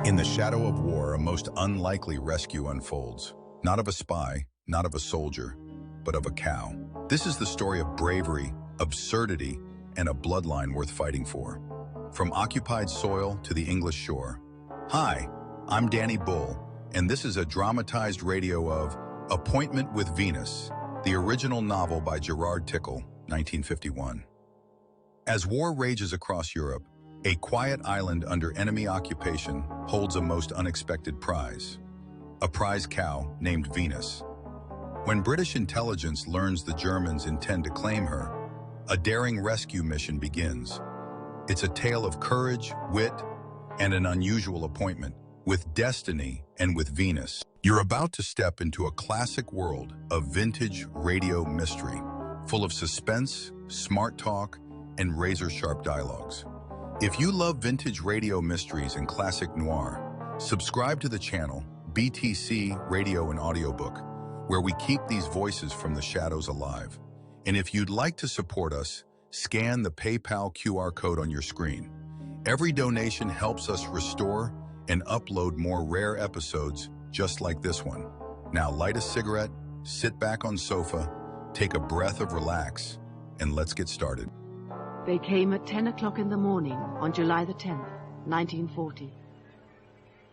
In the shadow of war, a most unlikely rescue unfolds. Not of a spy, not of a soldier, but of a cow. This is the story of bravery, absurdity, and a bloodline worth fighting for. From occupied soil to the English shore. Hi, I'm Danny Bull, and this is a dramatized radio of Appointment with Venus, the original novel by Jerrard Tickell, 1951. As war rages across Europe, a quiet island under enemy occupation holds a most unexpected prize. A prize cow named Venus. When British intelligence learns the Germans intend to claim her, a daring rescue mission begins. It's a tale of courage, wit, and an unusual appointment with destiny and with Venus. You're about to step into a classic world of vintage radio mystery, full of suspense, smart talk, and razor-sharp dialogues. If you love vintage radio mysteries and classic noir, subscribe to the channel BTC Radio and Audiobook, where we keep these voices from the shadows alive. And if you'd like to support us, scan the PayPal QR code on your screen. Every donation helps us restore and upload more rare episodes just like this one. Now light a cigarette, sit back on sofa, take a breath of relax, and let's get started. They came at 10 o'clock in the morning on July the 10th, 1940.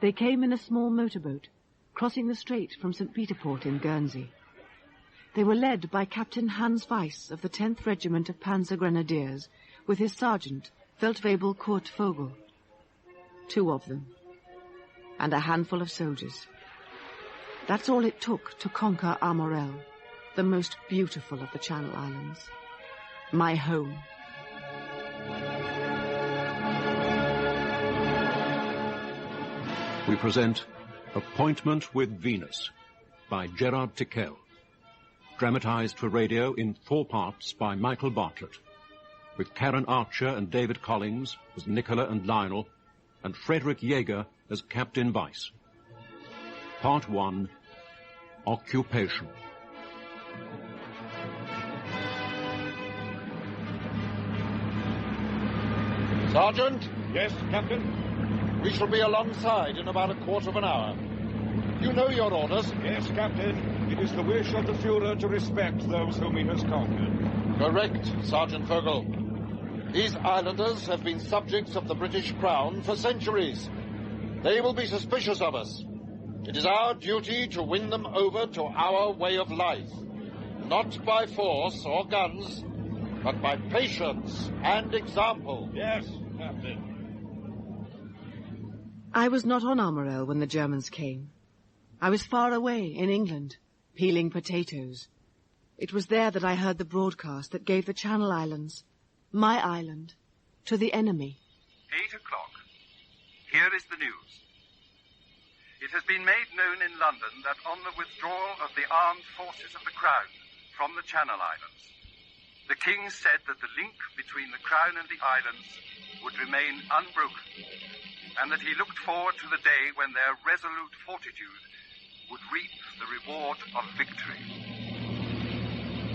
They came in a small motorboat, crossing the strait from St. Peter Port in Guernsey. They were led by Captain Hans Weiss of the 10th Regiment of Panzer Grenadiers, with his sergeant, Feldwebel Kurt Vogel. 2 of them, and a handful of soldiers. That's all it took to conquer Armorel, the most beautiful of the Channel Islands. My home. We present Appointment with Venus by Jerrard Tickell, dramatized for radio in 4 parts by Michael Bartlett, with Karen Archer and David Collins as Nicola and Lionel, and Frederick Jaeger as Captain Weiss. Part 1, Occupation. Sergeant? Yes, Captain? We shall be alongside in about a quarter of an hour. You know your orders? Yes, Captain. It is the wish of the Führer to respect those whom he has conquered. Correct, Sergeant Vogel. These islanders have been subjects of the British Crown for centuries. They will be suspicious of us. It is our duty to win them over to our way of life. Not by force or guns, but by patience and example. Yes, Captain. I was not on Armorel when the Germans came. I was far away in England, peeling potatoes. It was there that I heard the broadcast that gave the Channel Islands, my island, to the enemy. 8 o'clock. Here is the news. It has been made known in London that on the withdrawal of the armed forces of the Crown from the Channel Islands, the King said that the link between the Crown and the islands would remain unbroken, and that he looked forward to the day when their resolute fortitude would reap the reward of victory.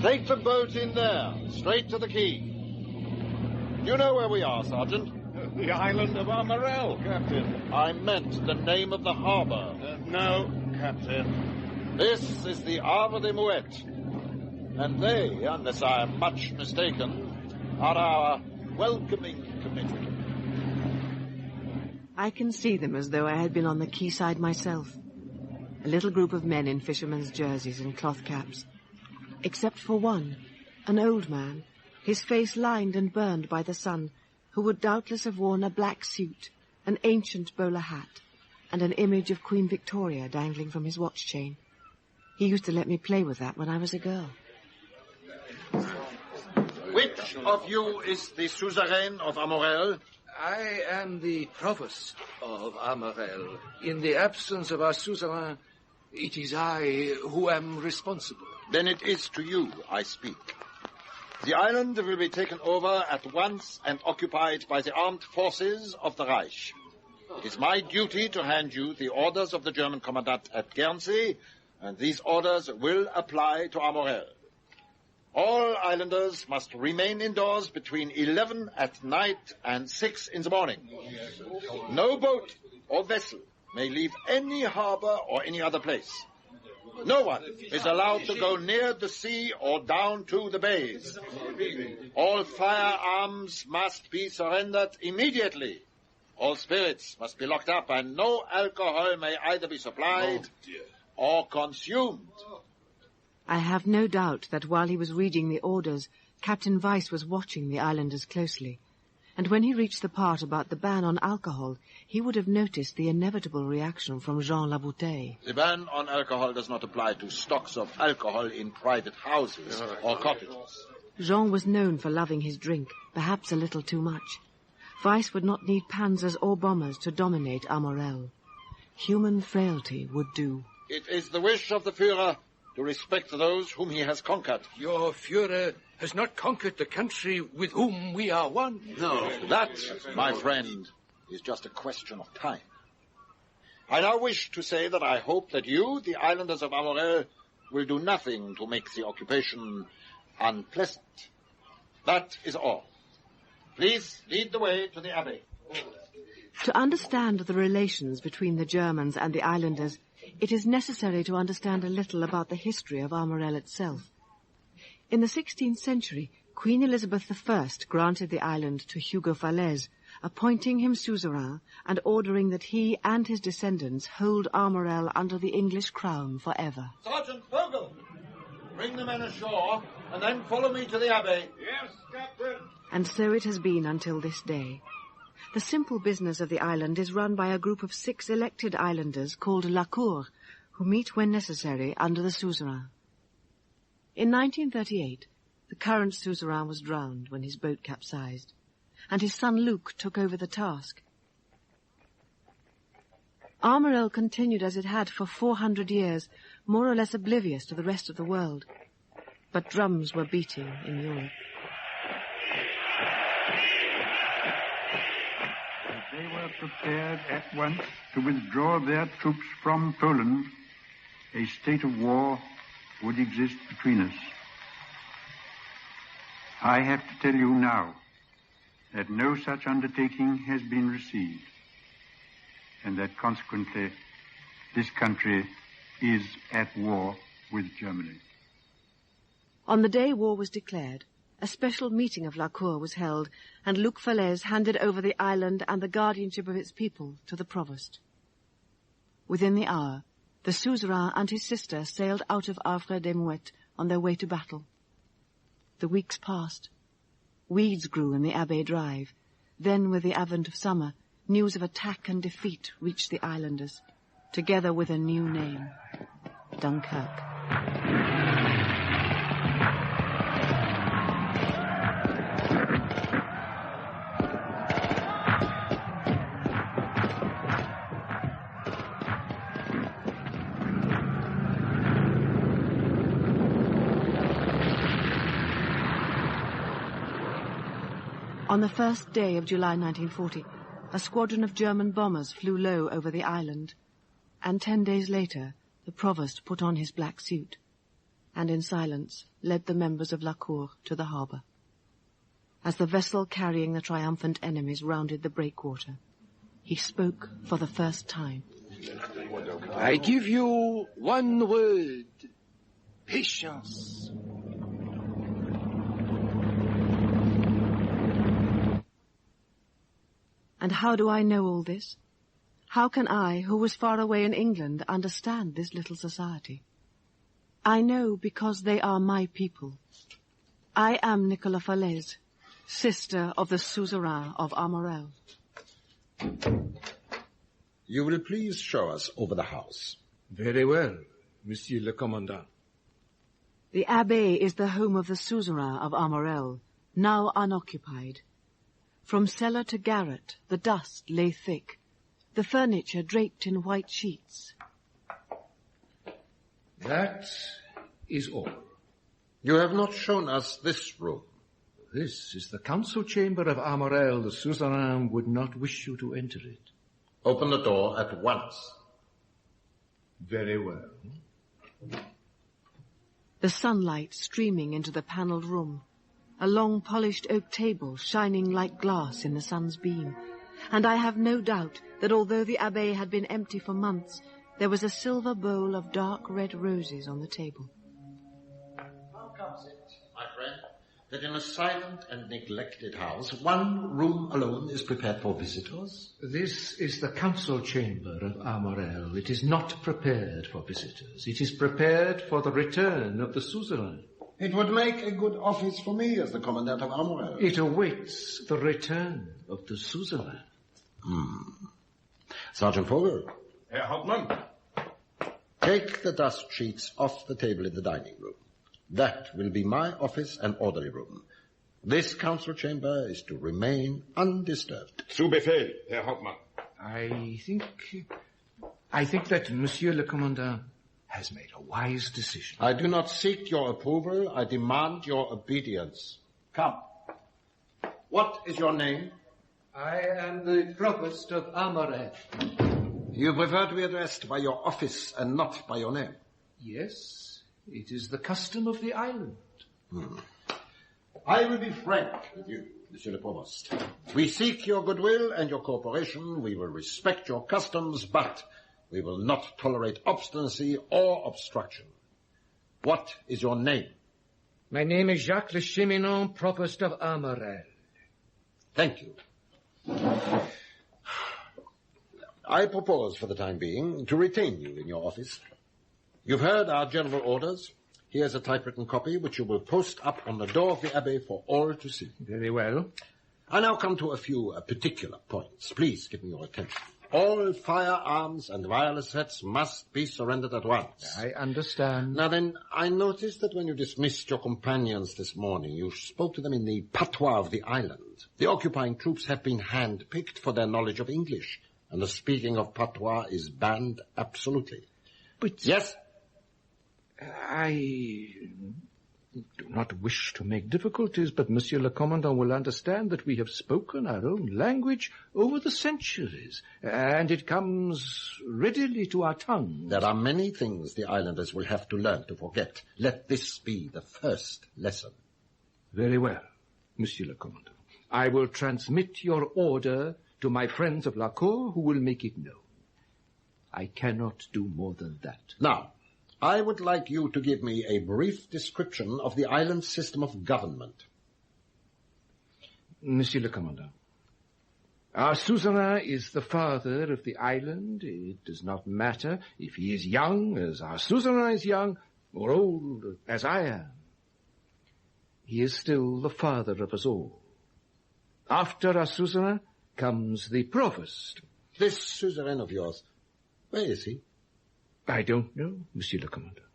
Take the boat in there, straight to the quay. You know where we are, Sergeant? The island of Armorel, Captain. I meant the name of the harbor. No, Captain. This is the Havre de Mouette. And they, unless I am much mistaken, are our welcoming committee. I can see them as though I had been on the quayside myself. A little group of men in fishermen's jerseys and cloth caps. Except for one, an old man, his face lined and burned by the sun, who would doubtless have worn a black suit, an ancient bowler hat, and an image of Queen Victoria dangling from his watch chain. He used to let me play with that when I was a girl. Which of you is the suzerain of Armorel? I am the provost of Armorel. In the absence of our suzerain, it is I who am responsible. Then it is to you I speak. The island will be taken over at once and occupied by the armed forces of the Reich. It is my duty to hand you the orders of the German commandant at Guernsey, and these orders will apply to Armorel. All islanders must remain indoors between 11 at night and 6 in the morning. No boat or vessel may leave any harbor or any other place. No one is allowed to go near the sea or down to the bays. All firearms must be surrendered immediately. All spirits must be locked up, and no alcohol may either be supplied or consumed. I have no doubt that while he was reading the orders, Captain Weiss was watching the islanders closely. And when he reached the part about the ban on alcohol, he would have noticed the inevitable reaction from Jean Labouteille. The ban on alcohol does not apply to stocks of alcohol in private houses or cottages. Jean was known for loving his drink, perhaps a little too much. Weiss would not need panzers or bombers to dominate Armorel. Human frailty would do. It is the wish of the Führer to respect those whom he has conquered. Your Führer has not conquered the country with whom we are one. No, that, my friend, is just a question of time. I now wish to say that I hope that you, the islanders of Armorel, will do nothing to make the occupation unpleasant. That is all. Please lead the way to the Abbey. To understand the relations between the Germans and the islanders, it is necessary to understand a little about the history of Armorel itself. In the 16th century, Queen Elizabeth I granted the island to Hugo Fallaize, appointing him suzerain and ordering that he and his descendants hold Armorel under the English crown forever. Sergeant Vogel, bring the men ashore and then follow me to the Abbey. Yes, Captain. And so it has been until this day. The simple business of the island is run by a group of 6 elected islanders called La Cour, who meet when necessary under the suzerain. In 1938, the current suzerain was drowned when his boat capsized, and his son Luke took over the task. Armorel continued as it had for 400 years, more or less oblivious to the rest of the world. But drums were beating in Europe. They were prepared at once to withdraw their troops from Poland. A state of war would exist between us. I have to tell you now that no such undertaking has been received, and that consequently this country is at war with Germany. On the day war was declared, a special meeting of La Cour was held, and Luc Fallaize handed over the island and the guardianship of its people to the provost. Within the hour, the suzerain and his sister sailed out of Havre des Mouettes on their way to battle. The weeks passed. Weeds grew in the Abbey Drive. Then, with the advent of summer, news of attack and defeat reached the islanders, together with a new name, Dunkirk. On the first day of July 1940, a squadron of German bombers flew low over the island, and 10 days later, the provost put on his black suit, and in silence led the members of La Cour to the harbour. As the vessel carrying the triumphant enemies rounded the breakwater, he spoke for the first time. I give you one word: patience. And how do I know all this? How can I, who was far away in England, understand this little society? I know because they are my people. I am Nicola Fallaize, sister of the suzerain of Armorel. You will please show us over the house. Very well, Monsieur le Commandant. The Abbey is the home of the suzerain of Armorel, now unoccupied. From cellar to garret, the dust lay thick, the furniture draped in white sheets. That is all. You have not shown us this room. This is the council chamber of Armorel. The suzerain would not wish you to enter it. Open the door at once. Very well. The sunlight streaming into the panelled room, a long polished oak table shining like glass in the sun's beam, and I have no doubt that although the abbey had been empty for months, there was a silver bowl of dark red roses on the table. How comes it, my friend, that in a silent and neglected house, one room alone is prepared for visitors? This is the council chamber of Armorel. It is not prepared for visitors. It is prepared for the return of the suzerain. It would make a good office for me as the commandant of Armorel. It awaits the return of the suzerain. Sergeant Vogel. Herr Hauptmann. Take the dust sheets off the table in the dining room. That will be my office and orderly room. This council chamber is to remain undisturbed. Zu Befehl, Herr Hauptmann. I think that Monsieur le Commandant has made a wise decision. I do not seek your approval. I demand your obedience. Come. What is your name? I am the provost of Armorel. You prefer to be addressed by your office and not by your name? Yes, it is the custom of the island. I will be frank with you, Monsieur le Provost. We seek your goodwill and your cooperation. We will respect your customs, but we will not tolerate obstinacy or obstruction. What is your name? My name is Jacques le Cheminot, provost of Armorel. Thank you. I propose, for the time being, to retain you in your office. You've heard our general orders. Here's a typewritten copy, which you will post up on the door of the abbey for all to see. Very well. I now come to a few particular points. Please give me your attention. All firearms and wireless sets must be surrendered at once. I understand. Now then, I noticed that when you dismissed your companions this morning, you spoke to them in the patois of the island. The occupying troops have been hand-picked for their knowledge of English, and the speaking of patois is banned absolutely. But... Yes? I do not wish to make difficulties, but Monsieur le Commandant will understand that we have spoken our own language over the centuries, and it comes readily to our tongues. There are many things the islanders will have to learn to forget. Let this be the first lesson. Very well, Monsieur le Commandant. I will transmit your order to my friends of La Cour, who will make it known. I cannot do more than that. Now, I would like you to give me a brief description of the island's system of government. Monsieur le Commandant, our suzerain is the father of the island. It does not matter if he is young, as our suzerain is young, or old, as I am. He is still the father of us all. After our suzerain comes the provost. This suzerain of yours, where is he? I don't know, Monsieur le Commandant.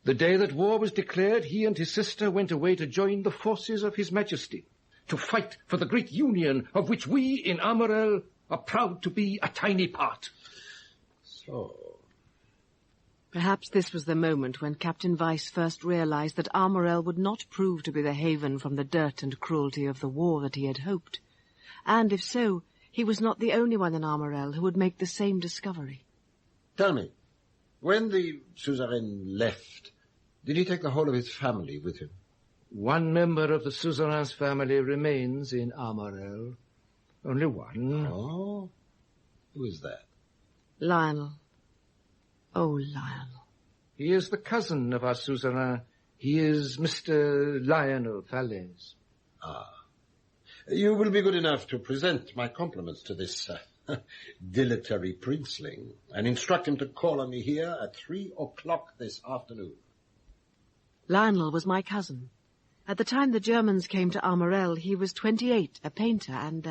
The day that war was declared, he and his sister went away to join the forces of His Majesty, to fight for the great union of which we in Armorel are proud to be a tiny part. So... Perhaps this was the moment when Captain Weiss first realized that Armorel would not prove to be the haven from the dirt and cruelty of the war that he had hoped. And if so, he was not the only one in Armorel who would make the same discovery. Tell me, when the suzerain left, did he take the whole of his family with him? One member of the suzerain's family remains in Armorel. Only one. Oh? Who is that? Lionel. Oh, Lionel. He is the cousin of our suzerain. He is Mr. Lionel Fallaize. Ah. You will be good enough to present my compliments to this dilatory princeling and instruct him to call on me here at 3:00 this afternoon. Lionel was my cousin. At the time the Germans came to Armorel, he was 28, a painter and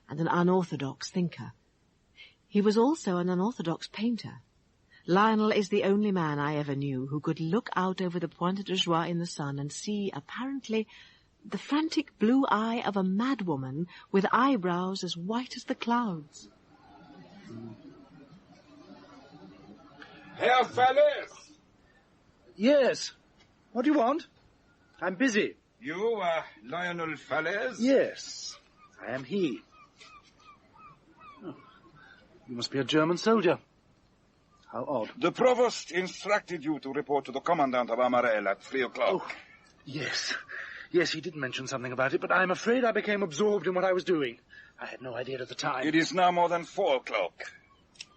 an unorthodox thinker. He was also an unorthodox painter. Lionel is the only man I ever knew who could look out over the Pointe de Joie in the sun and see, apparently, the frantic blue eye of a madwoman with eyebrows as white as the clouds. Herr Fallaize! Yes. What do you want? I'm busy. You are Lionel Fallaize? Yes, I am he. Oh, you must be a German soldier. How odd. The provost instructed you to report to the commandant of Armorel at 3:00. Oh, yes. Yes, he did mention something about it, but I'm afraid I became absorbed in what I was doing. I had no idea at the time. It is now more than 4 o'clock.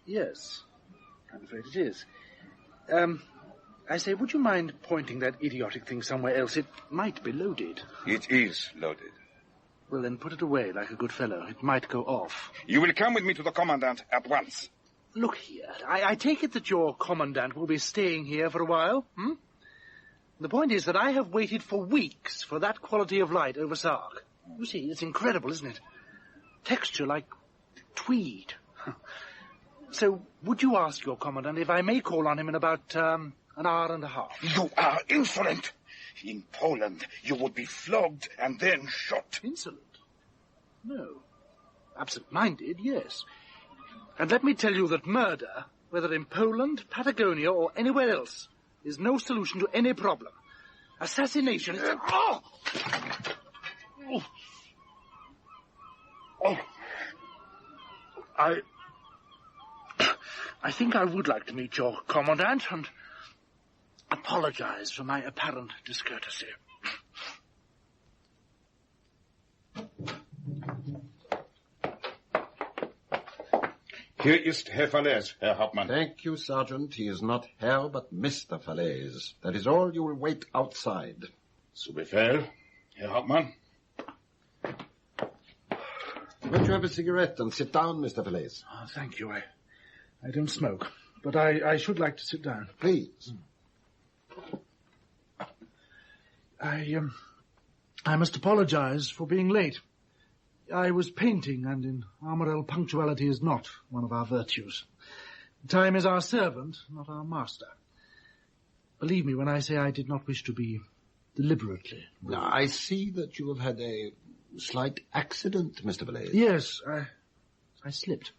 Yes, I'm afraid it is. I say, would you mind pointing that idiotic thing somewhere else? It might be loaded. It is loaded. Well, then put it away like a good fellow. It might go off. You will come with me to the Commandant at once. Look here, I take it that your Commandant will be staying here for a while, hmm? The point is that I have waited for weeks for that quality of light over Sark. You see, it's incredible, isn't it? Texture like tweed. So, would you ask your Commandant if I may call on him in about, an hour and a half? You are insolent! In Poland, you would be flogged and then shot. Insolent? No. Absent-minded, yes. And let me tell you that murder, whether in Poland, Patagonia, or anywhere else, is no solution to any problem. Assassination is... Oh! Oh! Oh! I think I would like to meet your Commandant and apologize for my apparent discourtesy. Here is Herr Fallaize, Herr Hauptmann. Thank you, Sergeant. He is not Herr, but Mr. Fallaize. That is all. You will wait outside. Zu Befehl, Herr Hauptmann. Won't you have a cigarette and sit down, Mr. Fallaize? Oh, thank you. I don't smoke, but I should like to sit down. Please. I must apologize for being late. I was painting, and in Armorel punctuality is not one of our virtues. Time is our servant, not our master. Believe me when I say I did not wish to be deliberately rude. Now, I see that you have had a slight accident, Mr. Fallaize. Yes, I slipped.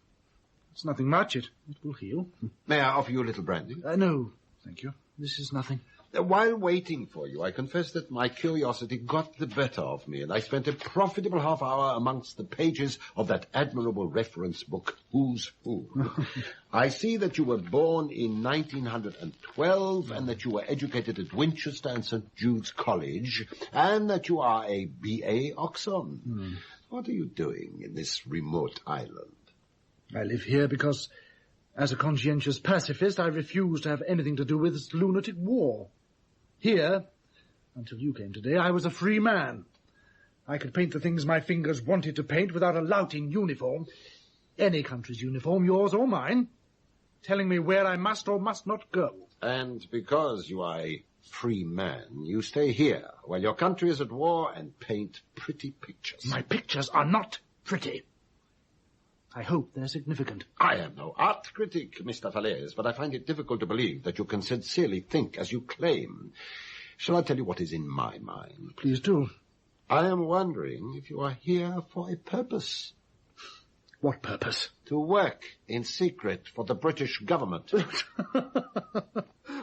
It's nothing much. It will heal. May I offer you a little brandy? No, thank you. This is nothing. While waiting for you, I confess that my curiosity got the better of me, and I spent a profitable half hour amongst the pages of that admirable reference book, Who's Who. I see that you were born in 1912, and that you were educated at Winchester and St. Jude's College, and that you are a B.A. Oxon. What are you doing in this remote island? I live here because, as a conscientious pacifist, I refuse to have anything to do with this lunatic war. Here, until you came today, I was a free man. I could paint the things my fingers wanted to paint without a lout in uniform, any country's uniform, yours or mine, telling me where I must or must not go. And because you are a free man, you stay here while your country is at war and paint pretty pictures. My pictures are not pretty. I hope they're significant. I am no art critic, Mr. Fallaize, but I find it difficult to believe that you can sincerely think as you claim. Shall I tell you what is in my mind? Please do. I am wondering if you are here for a purpose. What purpose? To work in secret for the British government.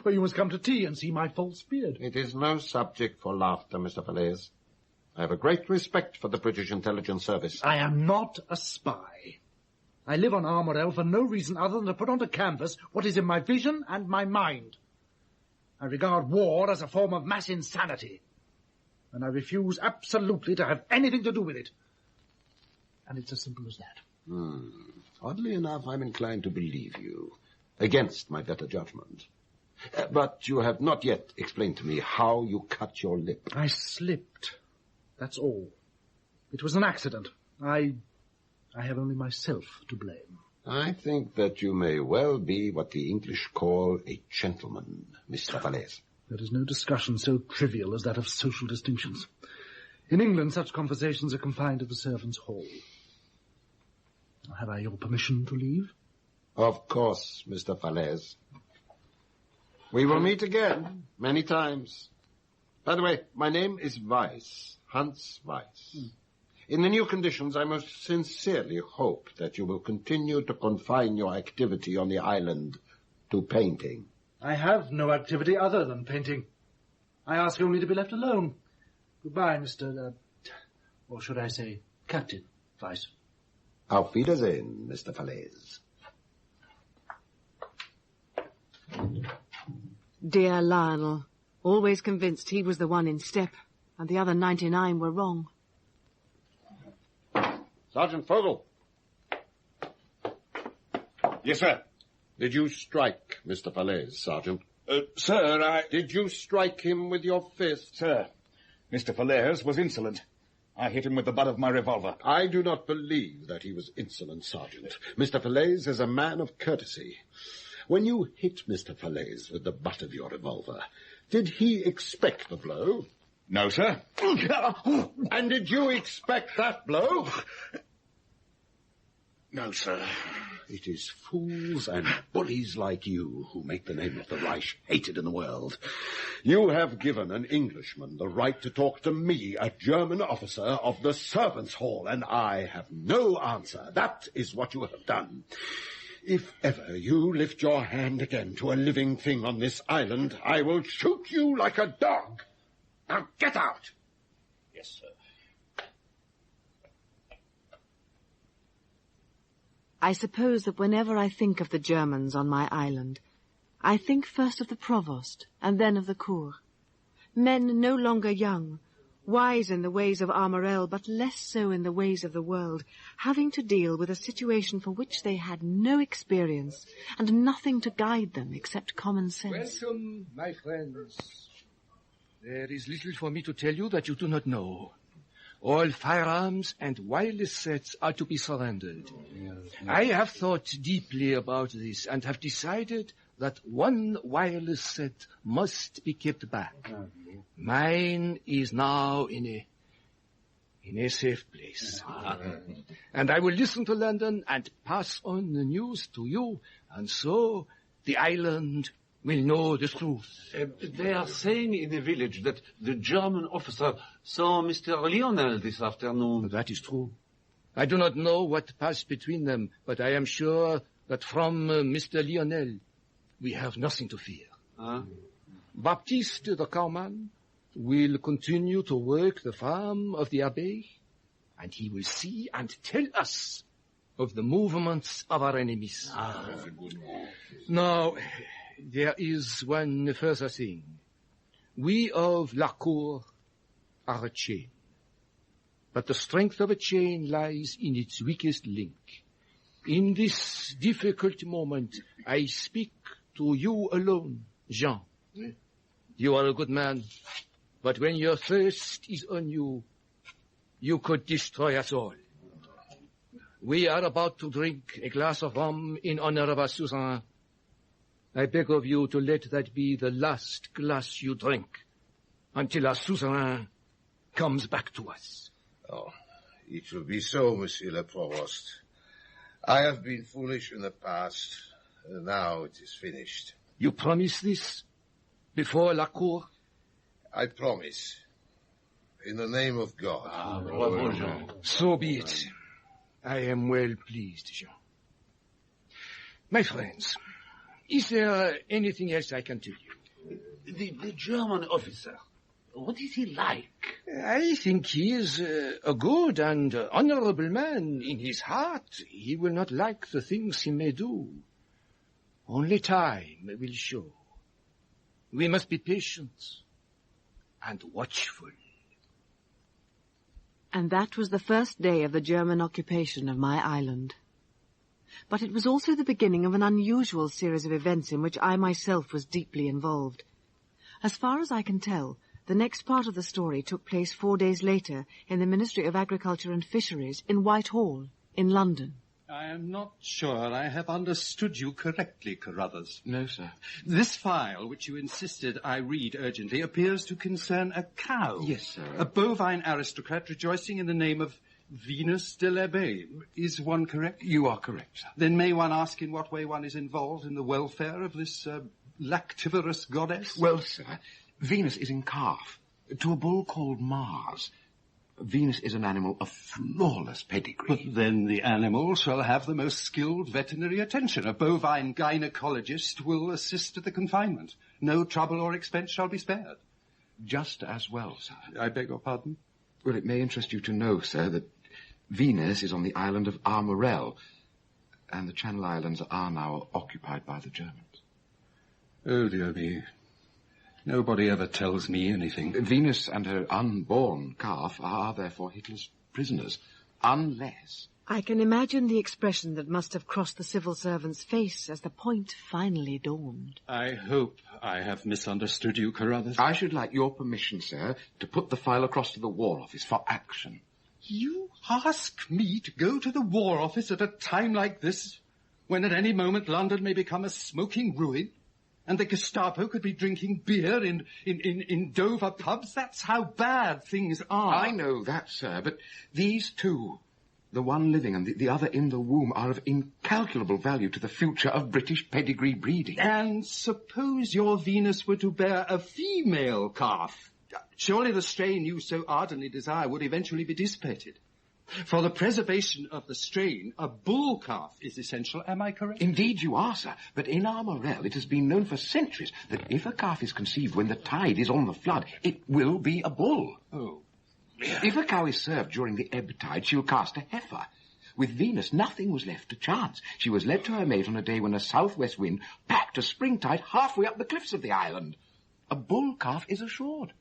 Well, you must come to tea and see my false beard. It is no subject for laughter, Mr. Fallaize. I have a great respect for the British intelligence service. I am not a spy. I live on Armorel for no reason other than to put onto canvas what is in my vision and my mind. I regard war as a form of mass insanity, and I refuse absolutely to have anything to do with it. And it's as simple as that. Oddly enough, I'm inclined to believe you, against my better judgment. But you have not yet explained to me how you cut your lip. I slipped. That's all. It was an accident. I have only myself to blame. I think that you may well be what the English call a gentleman, Mr. Fallaize. There is no discussion so trivial as that of social distinctions. In England, such conversations are confined to the servants' hall. Have I your permission to leave? Of course, Mr. Fallaize. We will meet again, many times. By the way, my name is Weiss, Hans Weiss. In the new conditions, I most sincerely hope that you will continue to confine your activity on the island to painting. I have no activity other than painting. I ask only to be left alone. Goodbye, Mr. or should I say, Captain Weiss. Auf Wiedersehen, Mr. Fallaize. Dear Lionel, always convinced he was the one in step, and the other 99 were wrong. Sergeant Vogel. Yes, sir. Did you strike Mr. Fallaize, Sergeant? Sir, Did you strike him with your fist? Sir, Mr. Fallaize was insolent. I hit him with the butt of my revolver. I do not believe that he was insolent, Sergeant. Mr. Fallaize is a man of courtesy. When you hit Mr. Fallaize with the butt of your revolver, did he expect the blow? No, sir. And did you expect that blow? No, sir. It is fools and bullies like you who make the name of the Reich hated in the world. You have given an Englishman the right to talk to me, a German officer of the servants' hall, and I have no answer. That is what you have done. If ever you lift your hand again to a living thing on this island, I will shoot you like a dog. Now get out! Yes, sir. I suppose that whenever I think of the Germans on my island, I think first of the provost and then of the cour. Men no longer young, wise in the ways of Armorel, but less so in the ways of the world, having to deal with a situation for which they had no experience and nothing to guide them except common sense. Welcome, my friends. There is little for me to tell you that you do not know. All firearms and wireless sets are to be surrendered. I have thought deeply about this and have decided that one wireless set must be kept back. Mine is now in a safe place. And I will listen to London and pass on the news to you, and so the island will know the truth. They are saying in the village that the German officer saw Mr. Lionel this afternoon. That is true. I do not know what passed between them, but I am sure that from Mr. Lionel we have nothing to fear. Baptiste the cowman will continue to work the farm of the Abbé, and he will see and tell us of the movements of our enemies. Now, there is one further thing. We of La Cour are a chain, but the strength of a chain lies in its weakest link. In this difficult moment, I speak to you alone, Jean. You are a good man, but when your thirst is on you, you could destroy us all. We are about to drink a glass of rum in honor of our suzerain. I beg of you to let that be the last glass you drink until our suzerain comes back to us. Oh, it will be so, Monsieur le Provost. I have been foolish in the past, and now it is finished. You promise this before La Cour? I promise. In the name of God. Bravo, Jean. So be it. I am well pleased, Jean. My friends, is there anything else I can tell you? The German officer, what is he like? I think he is a good and honorable man. In his heart, he will not like the things he may do. Only time will show. We must be patient and watchful. And that was the first day of the German occupation of my island. But it was also the beginning of an unusual series of events in which I myself was deeply involved. As far as I can tell, the next part of the story took place 4 days later in the Ministry of Agriculture and Fisheries in Whitehall, in London. I am not sure I have understood you correctly, Carruthers. No, sir. This file, which you insisted I read urgently, appears to concern a cow. Yes, sir. A bovine aristocrat rejoicing in the name of Venus de l'Abbé. Is one correct? You are correct, sir. Then may one ask in what way one is involved in the welfare of this lactivorous goddess? Well, sir, Venus is in calf to a bull called Mars. Venus is an animal of flawless pedigree. But then the animal shall have the most skilled veterinary attention. A bovine gynecologist will assist at the confinement. No trouble or expense shall be spared. Just as well, sir. I beg your pardon? Well, it may interest you to know, sir, that Venus is on the island of Armorel, and the Channel Islands are now occupied by the Germans. Oh, dear me. Nobody ever tells me anything. Venus and her unborn calf are therefore Hitler's prisoners, unless... I can imagine the expression that must have crossed the civil servant's face as the point finally dawned. I hope I have misunderstood you, Carruthers. I should like your permission, sir, to put the file across to the War Office for action. You ask me to go to the War Office at a time like this, when at any moment London may become a smoking ruin, and the Gestapo could be drinking beer in Dover pubs? That's how bad things are. I know that, sir, but these two, the one living and the other in the womb, are of incalculable value to the future of British pedigree breeding. And suppose your Venus were to bear a female calf? Surely the strain you so ardently desire would eventually be dissipated. For the preservation of the strain, a bull calf is essential. Am I correct? Indeed you are, sir. But in Armorel, it has been known for centuries that if a calf is conceived when the tide is on the flood, it will be a bull. Oh. If a cow is served during the ebb tide, she'll cast a heifer. With Venus, nothing was left to chance. She was led to her mate on a day when a southwest wind packed a spring tide halfway up the cliffs of the island. A bull calf is assured.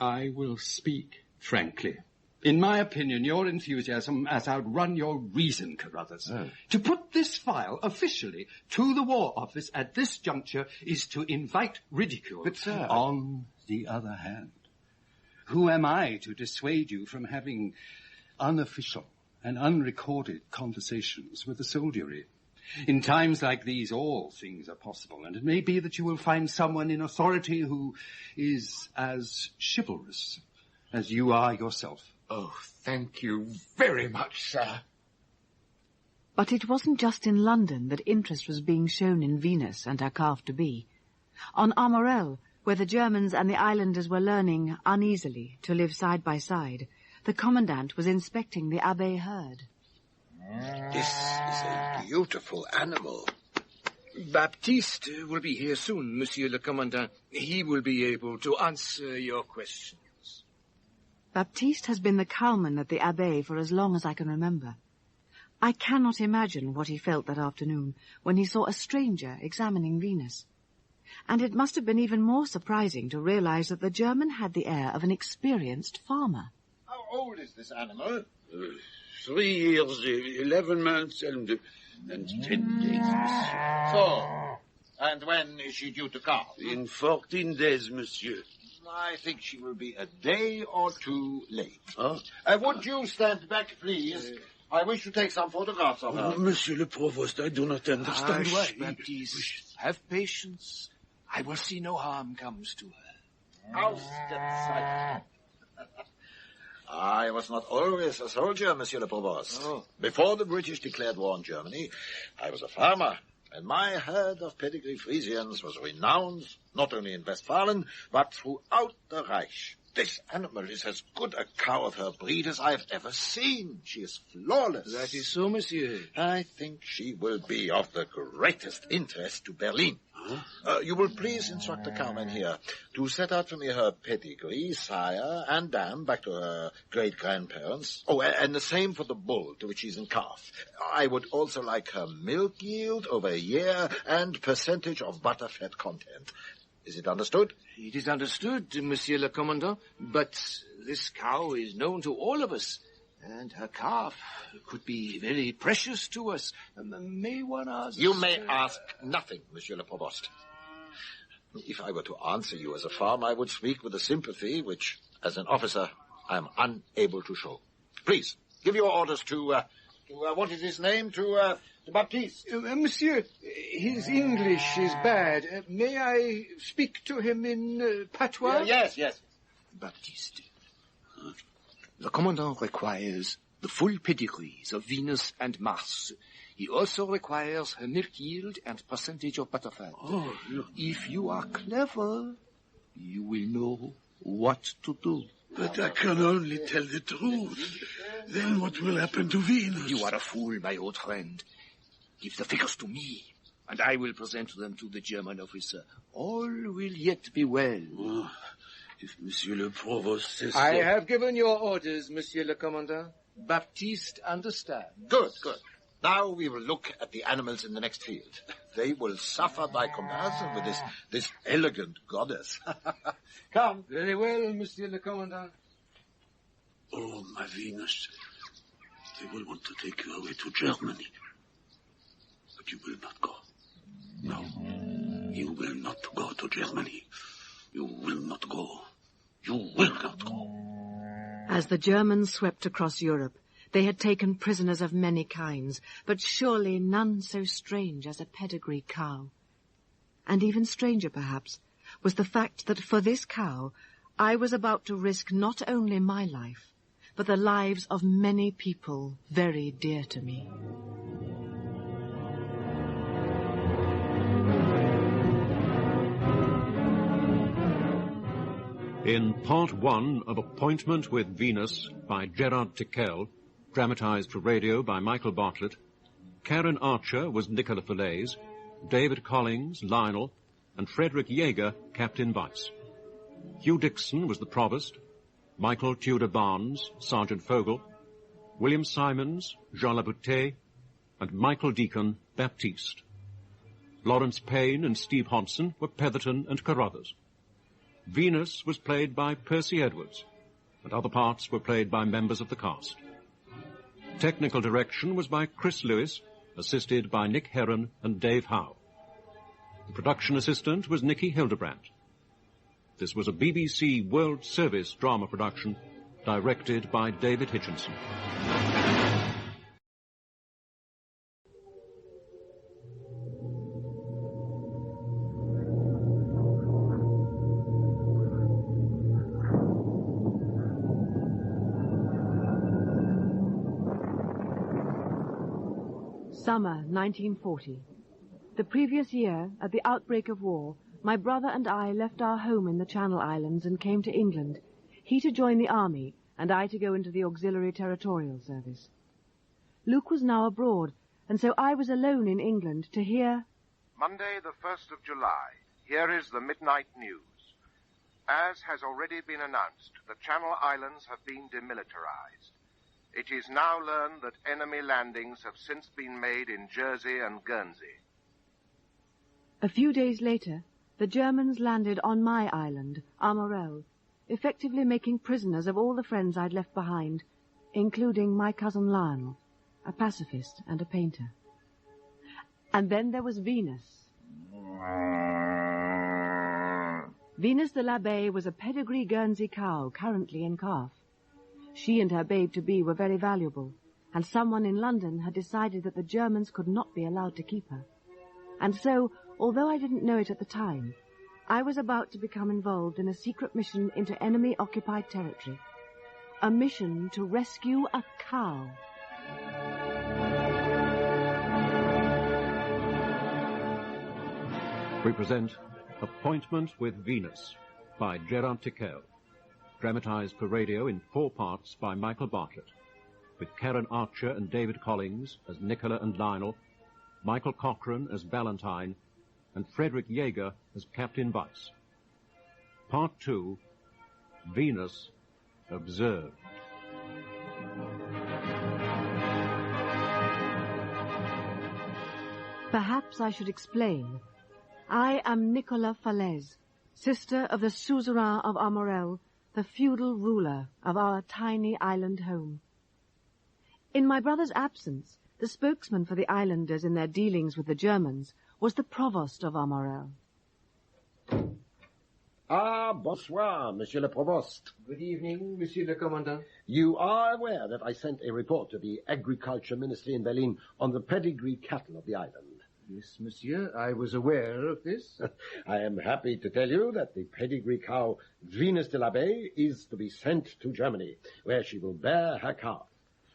I will speak frankly. In my opinion, your enthusiasm has outrun your reason, Carruthers. Oh. To put this file officially to the War Office at this juncture is to invite ridicule. But, sir... On the other hand, who am I to dissuade you from having unofficial and unrecorded conversations with the soldiery? In times like these, all things are possible, and it may be that you will find someone in authority who is as chivalrous as you are yourself. Oh, thank you very much, sir. But it wasn't just in London that interest was being shown in Venus and her calf-to-be. On Armorel, where the Germans and the islanders were learning uneasily to live side by side, the commandant was inspecting the Abbé herd. This is a beautiful animal. Baptiste will be here soon, Monsieur le Commandant. He will be able to answer your questions. Baptiste has been the cowman at the Abbé for as long as I can remember. I cannot imagine what he felt that afternoon when he saw a stranger examining Venus. And it must have been even more surprising to realize that the German had the air of an experienced farmer. How old is this animal? 3 years, 11 months, and 10 days, monsieur. So, and when is she due to calve? In 14 days, monsieur. I think she will be a day or two late. Huh? Would you stand back, please? I wish to take some photographs of her. Monsieur le Provost, I do not understand why. Baptiste, have patience. I will see no harm comes to her. Ausgezeichnet. I was not always a soldier, Monsieur le Provost. Oh. Before the British declared war on Germany, I was a farmer, and my herd of pedigree Frisians was renowned not only in Westphalen, but throughout the Reich. This animal is as good a cow of her breed as I have ever seen. She is flawless. That is so, monsieur. I think she will be of the greatest interest to Berlin. Huh? You will please instruct the cowman here to set out for me her pedigree, sire, and dam back to her great-grandparents. Oh, and the same for the bull to which she's in calf. I would also like her milk yield over a year and percentage of butterfat content. Is it understood? It is understood, Monsieur le Commandant, but this cow is known to all of us, and her calf could be very precious to us. May one ask... You may ask nothing, Monsieur le Provost. If I were to answer you as a farmer, I would speak with a sympathy which, as an officer, I am unable to show. Please, give your orders to what is his name? To Baptiste. Monsieur, his English is bad. May I speak to him in patois? Yes. Baptiste. The Commandant requires the full pedigrees of Venus and Mars. He also requires her milk yield and percentage of butterfat. Oh, look. If you are clever, you will know what to do. But I can only tell the truth. Then what will happen to Venus? You are a fool, my old friend. Give the figures to me, and I will present them to the German officer. All will yet be well. Oh, if Monsieur le Provost says I so. have given your orders, Monsieur le Commandant. Baptiste understands. Good. Now we will look at the animals in the next field. They will suffer by comparison with this elegant goddess. Come. Very well, Monsieur le Commandant. Oh, my Venus. They will want to take you away to Germany. But you will not go. No, you will not go to Germany. You will not go. You will not go. As the Germans swept across Europe, they had taken prisoners of many kinds, but surely none so strange as a pedigree cow. And even stranger, perhaps, was the fact that for this cow, I was about to risk not only my life, but the lives of many people very dear to me. In Part 1 of Appointment with Venus by Jerrard Tickell, dramatized for radio by Michael Bartlett, Karen Archer was Nicola Fallaize, David Collings, Lionel, and Frederick Yeager, Captain Vice. Hugh Dixon was the Provost, Michael Tudor Barnes, Sergeant Fogel, William Simons, Jean Laboutte, and Michael Deacon, Baptiste. Lawrence Payne and Steve Hodson were Petherton and Carruthers. Venus was played by Percy Edwards, and other parts were played by members of the cast. Technical direction was by Chris Lewis, assisted by Nick Heron and Dave Howe. The production assistant was Nicky Hildebrandt. This was a BBC World Service drama production, directed by David Hitchinson. Summer 1940. The previous year, at the outbreak of war, my brother and I left our home in the Channel Islands and came to England, he to join the army and I to go into the Auxiliary Territorial Service. Luke was now abroad, and so I was alone in England to hear... Monday, the 1st of July. Here is the midnight news. As has already been announced, the Channel Islands have been demilitarized. It is now learned that enemy landings have since been made in Jersey and Guernsey. A few days later, the Germans landed on my island, Armorel, effectively making prisoners of all the friends I'd left behind, including my cousin Lionel, a pacifist and a painter. And then there was Venus. Venus de l'Abbaye was a pedigree Guernsey cow currently in calf. She and her babe-to-be were very valuable, and someone in London had decided that the Germans could not be allowed to keep her. And so, although I didn't know it at the time, I was about to become involved in a secret mission into enemy-occupied territory. A mission to rescue a cow. We present Appointment with Venus by Jerrard Tickell, dramatized for radio in 4 parts by Michael Bartlett, with Karen Archer and David Collings as Nicola and Lionel, Michael Cochrane as Valentine, and Frederick Yeager as Captain Vice. Part 2, Venus Observed. Perhaps I should explain. I am Nicola Fallaize, sister of the suzerain of Armorel, the feudal ruler of our tiny island home. In my brother's absence, the spokesman for the islanders in their dealings with the Germans was the provost of Armorel. Ah, bonsoir, Monsieur le Provost. Good evening, Monsieur le Commandant. You are aware that I sent a report to the Agriculture Ministry in Berlin on the pedigree cattle of the island. Yes, monsieur, I was aware of this. I am happy to tell you that the pedigree cow Venus de l'Abbaye is to be sent to Germany, where she will bear her calf.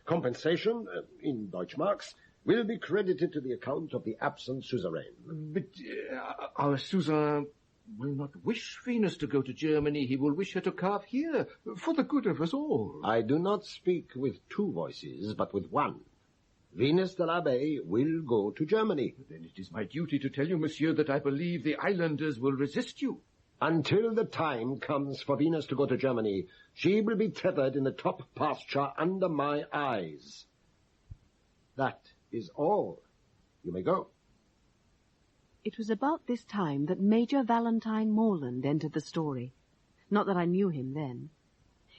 Compensation, in Deutschmarks, will be credited to the account of the absent suzerain. But our suzerain will not wish Venus to go to Germany. He will wish her to calve here, for the good of us all. I do not speak with 2 voices, but with 1. Venus de l'Abbaye will go to Germany. Then it is my duty to tell you, monsieur, that I believe the islanders will resist you. Until the time comes for Venus to go to Germany, she will be tethered in the top pasture under my eyes. That is all. You may go. It was about this time that Major Valentine Morland entered the story. Not that I knew him then.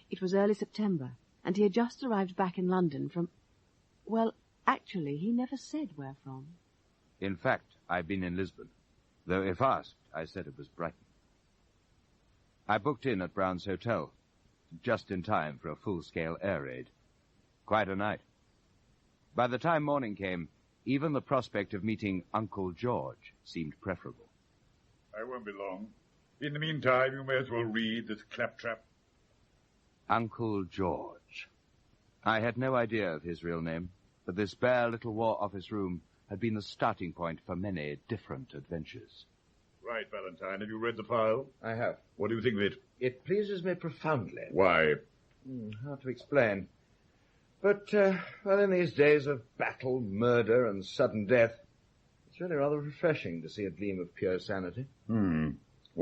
It was early September, and he had just arrived back in London from... Well, actually, he never said where from. In fact, I've been in Lisbon, though if asked, I said it was Brighton. I booked in at Brown's Hotel, just in time for a full-scale air raid. Quite a night. By the time morning came, even the prospect of meeting Uncle George seemed preferable. I won't be long. In the meantime, you may as well read this claptrap. Uncle George. I had no idea of his real name, but this bare little War Office room had been the starting point for many different adventures. Right, Valentine. Have you read the file? I have. What do you think of it? It pleases me profoundly. Why? Hard to explain. But, well, in these days of battle, murder, and sudden death, it's really rather refreshing to see a gleam of pure sanity. Want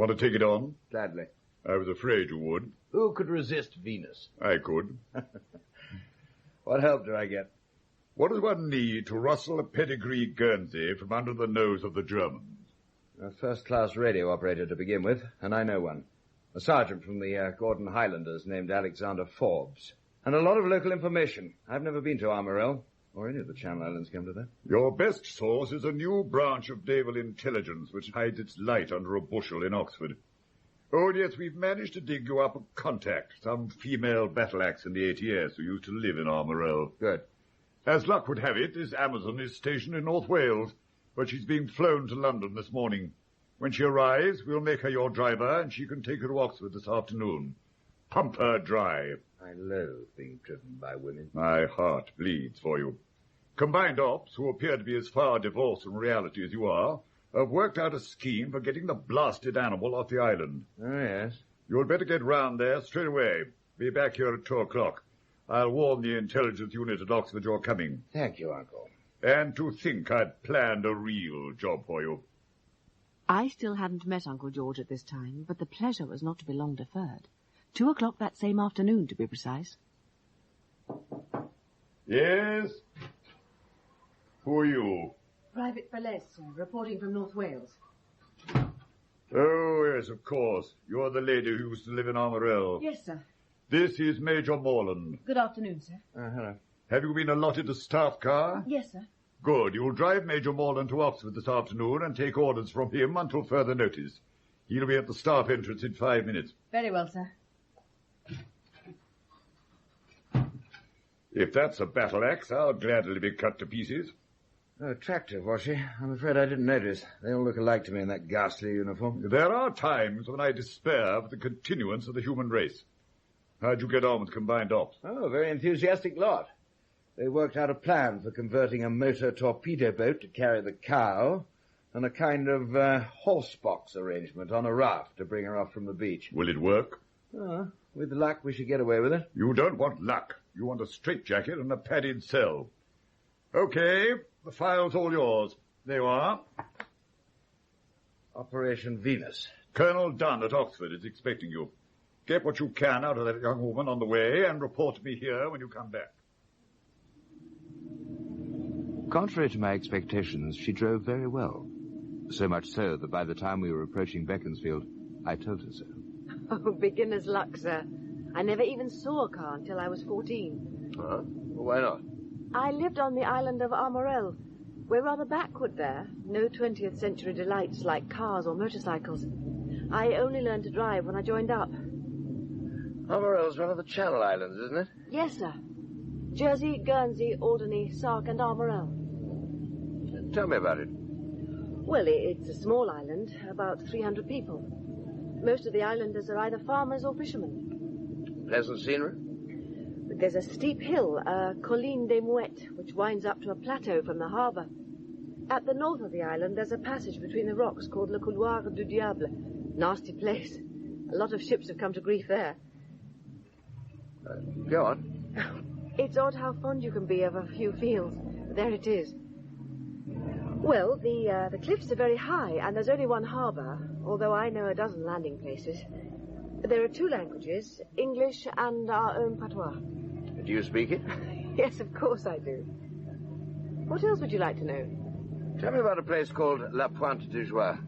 to take it on? Gladly. I was afraid you would. Who could resist Venus? I could. What help do I get? What does one need to rustle a pedigree Guernsey from under the nose of the Germans? A first-class radio operator to begin with, and I know one. A sergeant from the Gordon Highlanders named Alexander Forbes. And a lot of local information. I've never been to Armorel, or any of the Channel Islands, come to that. Your best source is a new branch of naval intelligence which hides its light under a bushel in Oxford. Oh, yes, we've managed to dig you up a contact, some female battle axe in the ATS who used to live in Armorel. Good. As luck would have it, this Amazon is stationed in North Wales, but she's being flown to London this morning. When she arrives, we'll make her your driver, and she can take her to Oxford this afternoon. Pump her dry. I loathe being driven by women. My heart bleeds for you. Combined Ops, who appear to be as far divorced from reality as you are, have worked out a scheme for getting the blasted animal off the island. Oh, yes. You'd better get round there straight away. Be back here at 2 o'clock. I'll warn the intelligence unit at Oxford you're coming. Thank you, Uncle. And to think I'd planned a real job for you. I still hadn't met Uncle George at this time, but the pleasure was not to be long deferred. 2 o'clock that same afternoon, to be precise. Yes? Who are you? Private Fallaize, sir, reporting from North Wales. Oh, yes, of course. You're the lady who used to live in Armorel. Yes, sir. This is Major Morland. Good afternoon, sir. Hello. Have you been allotted a staff car? Yes, sir. Good. You'll drive Major Morland to Oxford this afternoon and take orders from him until further notice. He'll be at the staff entrance in 5 minutes. Very well, sir. If that's a battle axe, I'll gladly be cut to pieces. Oh, attractive, was she? I'm afraid I didn't notice. They all look alike to me in that ghastly uniform. There are times when I despair of the continuance of the human race. How'd you get on with Combined Ops? Oh, very enthusiastic lot. They worked out a plan for converting a motor torpedo boat to carry the cow and a kind of horse box arrangement on a raft to bring her off from the beach. Will it work? With luck, we should get away with it. You don't want luck. You want a straitjacket and a padded cell. Okay, the file's all yours. There you are. Operation Venus. Colonel Dunn at Oxford is expecting you. Get what you can out of that young woman on the way and report to me here when you come back. Contrary to my expectations, she drove very well. So much so that by the time we were approaching Beaconsfield, I told her so. Oh, beginner's luck, sir. I never even saw a car until I was 14. Huh? Well, why not? I lived on the island of Armorel. We're rather backward there. No 20th century delights like cars or motorcycles. I only learned to drive when I joined up. Armorel's one of the Channel Islands, isn't it? Yes, sir. Jersey, Guernsey, Alderney, Sark, and Armorel. Tell me about it. Well, it's a small island, about 300 people. Most of the islanders are either farmers or fishermen. Pleasant scenery? But there's a steep hill, Colline des Mouettes, which winds up to a plateau from the harbour. At the north of the island, there's a passage between the rocks called Le Couloir du Diable. Nasty place. A lot of ships have come to grief there. Go on. It's odd how fond you can be of a few fields. There it is. Well, the cliffs are very high, and there's only one harbour, although I know a dozen landing places. There are 2 languages, English and our own patois. Do you speak it? Yes, of course I do. What else would you like to know? Tell me about a place called La Pointe du Joie.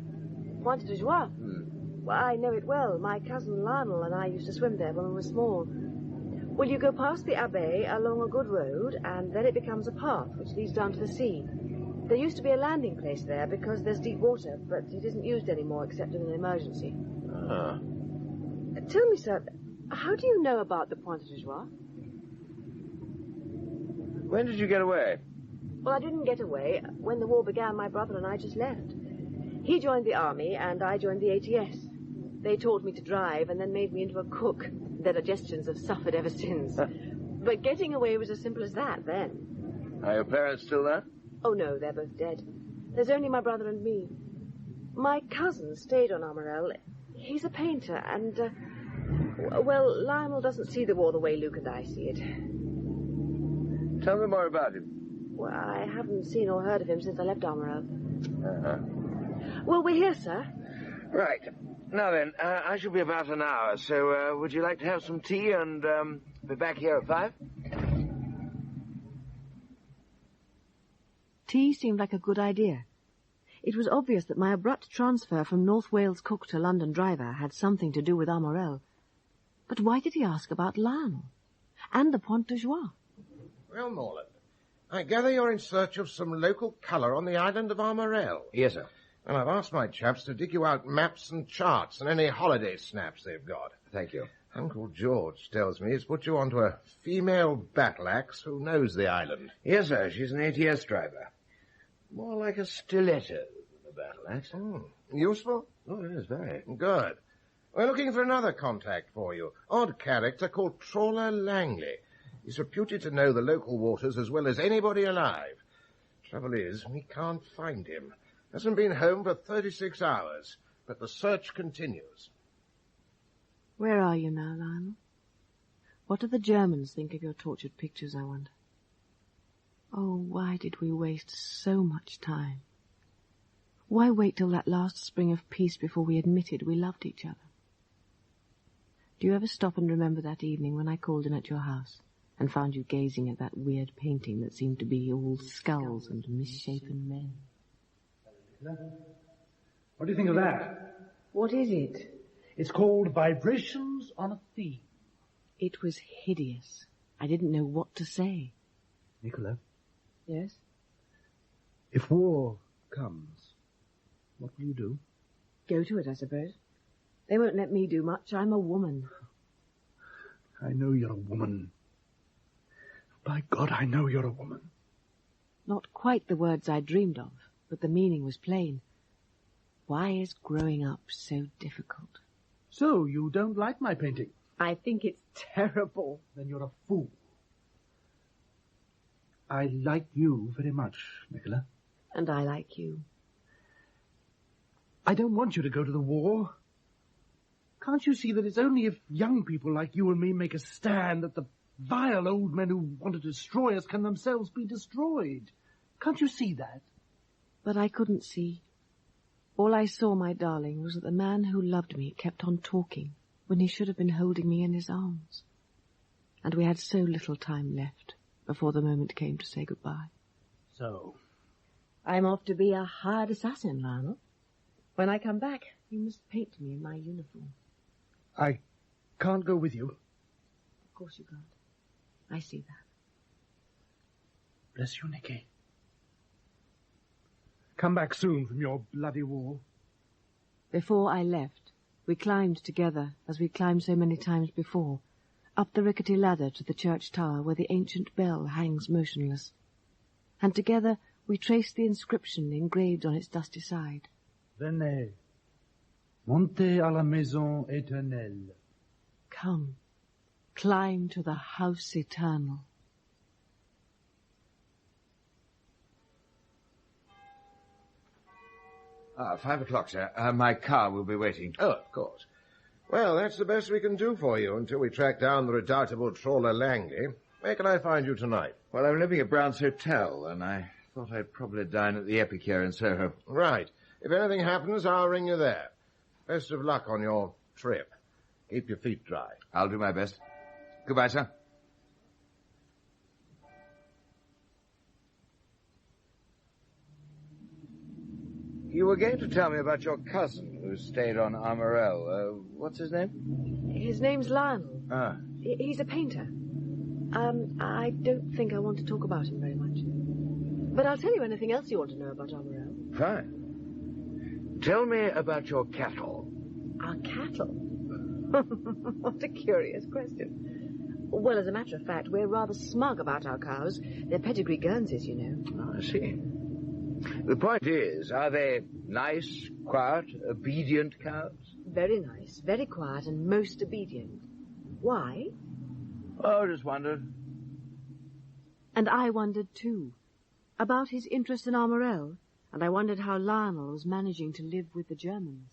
Pointe du Joie? Well, I know it well. My cousin Lionel and I used to swim there when we were small. Well, you go past the Abbey along a good road, and then it becomes a path which leads down to the sea. There used to be a landing place there because there's deep water, but it isn't used anymore except in an emergency. Ah. Tell me, sir, how do you know about the Pointe de Joie? When did you get away? Well, I didn't get away. When the war began, my brother and I just left. He joined the army, and I joined the ATS. They taught me to drive and then made me into a cook. Their digestions have suffered ever since. But getting away was as simple as that then. Are your parents still there? Oh, no, they're both dead. There's only my brother and me. My cousin stayed on Armorel. He's a painter, and, well, Lionel doesn't see the war the way Luke and I see it. Tell me more about him. Well, I haven't seen or heard of him since I left Armorel. Uh-huh. Well, we're here, sir. Right. Now then, I shall be about an hour, so would you like to have some tea and be back here at 5? Tea seemed like a good idea. It was obvious that my abrupt transfer from North Wales cook to London driver had something to do with Armorel. But why did he ask about Lionel? And the Pointe de Joie? Well, Morland, I gather you're in search of some local colour on the island of Armorel. Yes, sir. And I've asked my chaps to dig you out maps and charts and any holiday snaps they've got. Thank you. Uncle George tells me he's put you onto a female battle axe who knows the island. Yes, sir. She's an ATS driver. More like a stiletto than a battle axe. Useful? Oh, it is, very. Good. We're looking for another contact for you. Odd character called Trawler Langley. He's reputed to know the local waters as well as anybody alive. Trouble is, we can't find him. Hasn't been home for 36 hours, but the search continues. Where are you now, Lionel? What do the Germans think of your tortured pictures, I wonder? Oh, why did we waste so much time? Why wait till that last spring of peace before we admitted we loved each other? Do you ever stop and remember that evening when I called in at your house and found you gazing at that weird painting that seemed to be all skulls and misshapen men? What do you think of that? What is it? It's called Vibrations on a Theme. It was hideous. I didn't know what to say. Nicola? Yes? If war comes, what will you do? Go to it, I suppose. They won't let me do much. I'm a woman. I know you're a woman. By God, I know you're a woman. Not quite the words I dreamed of, but the meaning was plain. Why is growing up so difficult? So, you don't like my painting? I think it's terrible. Then you're a fool. I like you very much, Nicola. And I like you. I don't want you to go to the war. Can't you see that it's only if young people like you and me make a stand that the vile old men who want to destroy us can themselves be destroyed? Can't you see that? But I couldn't see. All I saw, my darling, was that the man who loved me kept on talking when he should have been holding me in his arms. And we had so little time left before the moment came to say goodbye. So? I'm off to be a hired assassin, Lionel. When I come back, you must paint me in my uniform. I can't go with you. Of course you can't. I see that. Bless you, Nicky. Come back soon from your bloody war. Before I left, we climbed together, as we climbed so many times before, up the rickety ladder to the church tower where the ancient bell hangs motionless. And together we traced the inscription engraved on its dusty side. Venez, montez à la maison éternelle. Come, climb to the house eternal. Ah, 5 o'clock, sir. My car will be waiting. Oh, of course. Well, that's the best we can do for you until we track down the redoubtable Trawler Langley. Where can I find you tonight? Well, I'm living at Brown's Hotel, and I thought I'd probably dine at the Epicure in Soho. Right. If anything happens, I'll ring you there. Best of luck on your trip. Keep your feet dry. I'll do my best. Goodbye, sir. You were going to tell me about your cousin who stayed on Armorel. What's his name? His name's Lionel. Ah. He's a painter. I don't think I want to talk about him very much. But I'll tell you anything else you want to know about Armorel. Fine. Tell me about your cattle. Our cattle? What a curious question. Well, as a matter of fact, we're rather smug about our cows. They're pedigree Guernseys, you know. Oh, I see. The point is, are they nice, quiet, obedient cows? Very nice, very quiet, and most obedient. Why? Oh, just wondered. And I wondered, too, about his interest in Armorel, and I wondered how Lionel was managing to live with the Germans.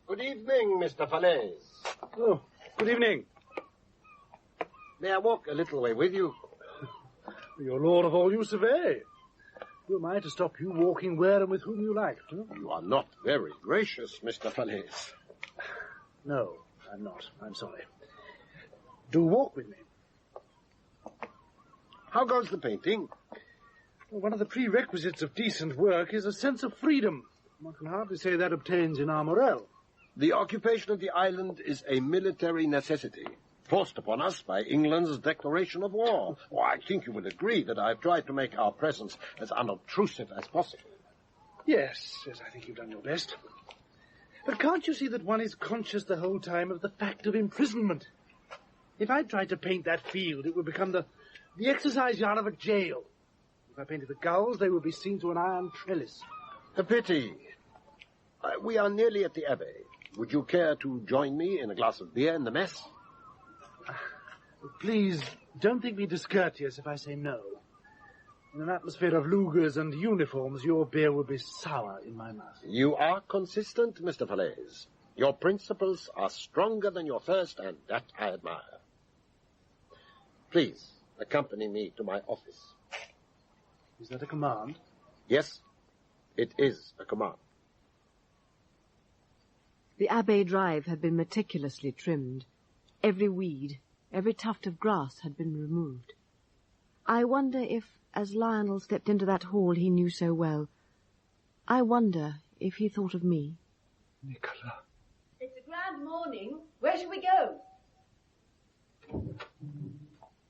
Good evening, Mr. Fallaize. Oh, good evening. May I walk a little way with you? You're lord of all you survey. Who am I to stop you walking where and with whom you like? You are not very gracious, Mr. Fallaize. No, I'm not. I'm sorry. Do walk with me. How goes the painting? Well, one of the prerequisites of decent work is a sense of freedom. One can hardly say that obtains in Armorel. The occupation of the island is a military necessity, forced upon us by England's declaration of war. Oh, I think you will agree that I've tried to make our presence as unobtrusive as possible. Yes, I think you've done your best. But can't you see that one is conscious the whole time of the fact of imprisonment? If I tried to paint that field, it would become the exercise yard of a jail. If I painted the gulls, they would be seen through an iron trellis. A pity. We are nearly at the Abbey. Would you care to join me in a glass of beer in the mess? Please, don't think me discourteous if I say no. In an atmosphere of lugers and uniforms, your beer would be sour in my mouth. You are consistent, Mr. Fallaize. Your principles are stronger than your thirst, and that I admire. Please, accompany me to my office. Is that a command? Yes, it is a command. The Abbey Drive had been meticulously trimmed. Every weed, every tuft of grass had been removed. I wonder if, as Lionel stepped into that hall he knew so well, I wonder if he thought of me. Nicola. It's a grand morning. Where shall we go?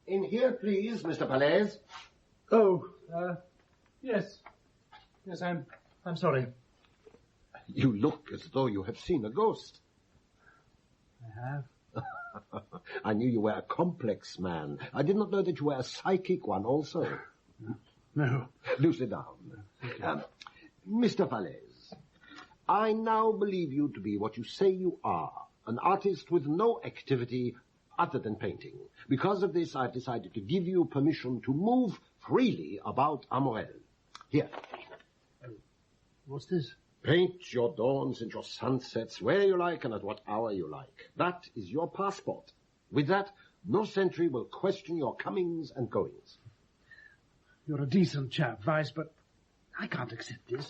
In here, please, Mr. Fallaize. Oh, yes. Yes, I'm sorry. You look as though you have seen a ghost. I have. I knew you were a complex man. I did not know that you were a psychic one also. No. Do sit down. Mr. Fallaize, I now believe you to be what you say you are, an artist with no activity other than painting. Because of this, I've decided to give you permission to move freely about Armorel. Here. What's this? Paint your dawns and your sunsets where you like and at what hour you like. That is your passport. With that, no sentry will question your comings and goings. You're a decent chap, Vice, but I can't accept this.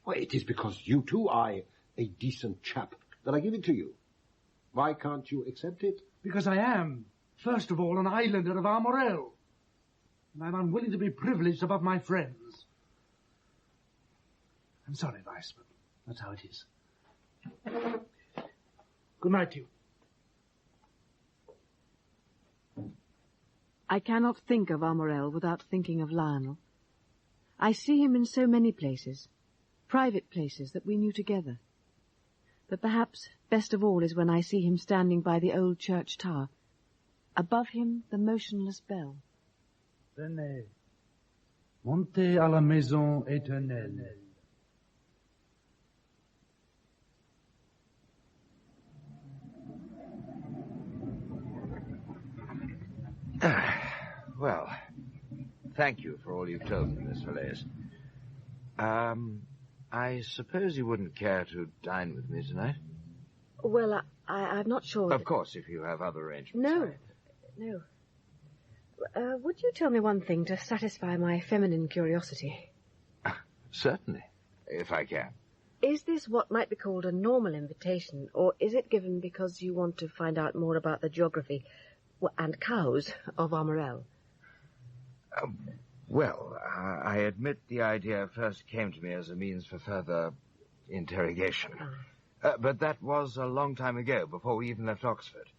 Well, it is because you too are a decent chap that I give it to you. Why can't you accept it? Because I am, first of all, an islander of Armorel. And I'm unwilling to be privileged above my friends. I'm sorry, Vice, but that's how it is. Good night to you. I cannot think of Armorel without thinking of Lionel. I see him in so many places, private places that we knew together. But perhaps best of all is when I see him standing by the old church tower. Above him, the motionless bell. Venez, montez à la maison éternelle. Well, thank you for all you've told me, Miss Fallaize. I suppose you wouldn't care to dine with me tonight? Well, I'm not sure. Of course, if you have other arrangements. No. Would you tell me one thing to satisfy my feminine curiosity? Certainly, if I can. Is this what might be called a normal invitation, or is it given because you want to find out more about the geography and cows of Armorel? Well, I admit the idea first came to me as a means for further interrogation. But that was a long time ago, before we even left Oxford.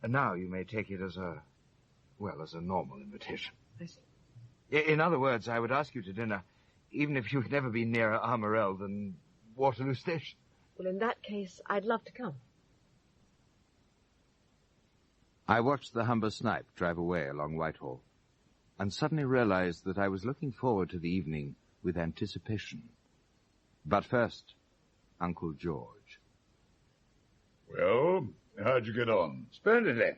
And now you may take it as a normal invitation. I see. In other words, I would ask you to dinner, even if you've never been nearer Armorel than Waterloo Station. Well, in that case, I'd love to come. I watched the Humber Snipe drive away along Whitehall, and suddenly realized that I was looking forward to the evening with anticipation. But first, Uncle George. Well, how'd you get on? Splendidly.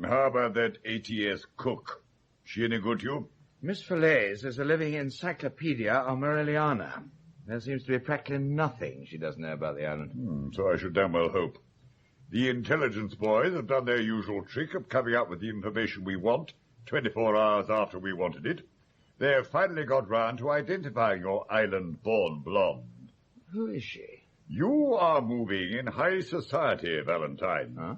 How about that ATS cook? She any good to you? Miss Fallaize is a living encyclopedia Armoreliana. There seems to be practically nothing she doesn't know about the island. So I should damn well hope. The intelligence boys have done their usual trick of coming up with the information we want 24 hours after we wanted it. They have finally got round to identifying your island-born blonde. Who is she? You are moving in high society, Valentine. Huh?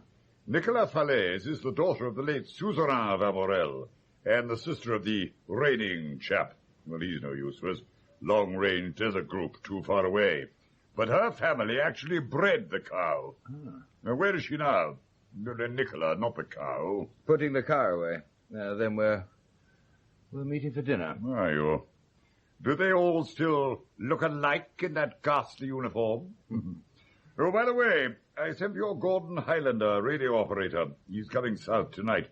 Nicola Fallaize is the daughter of the late suzerain of Armorel, and the sister of the reigning chap. Well, he's no use for us. Long-range desert group too far away. But her family actually bred the cow. Now, where is she now? Nicola, not the cow. Putting the car away. Then we're meeting for dinner. Are you? Do they all still look alike in that ghastly uniform? Oh, by the way, I sent for your Gordon Highlander, radio operator. He's coming south tonight.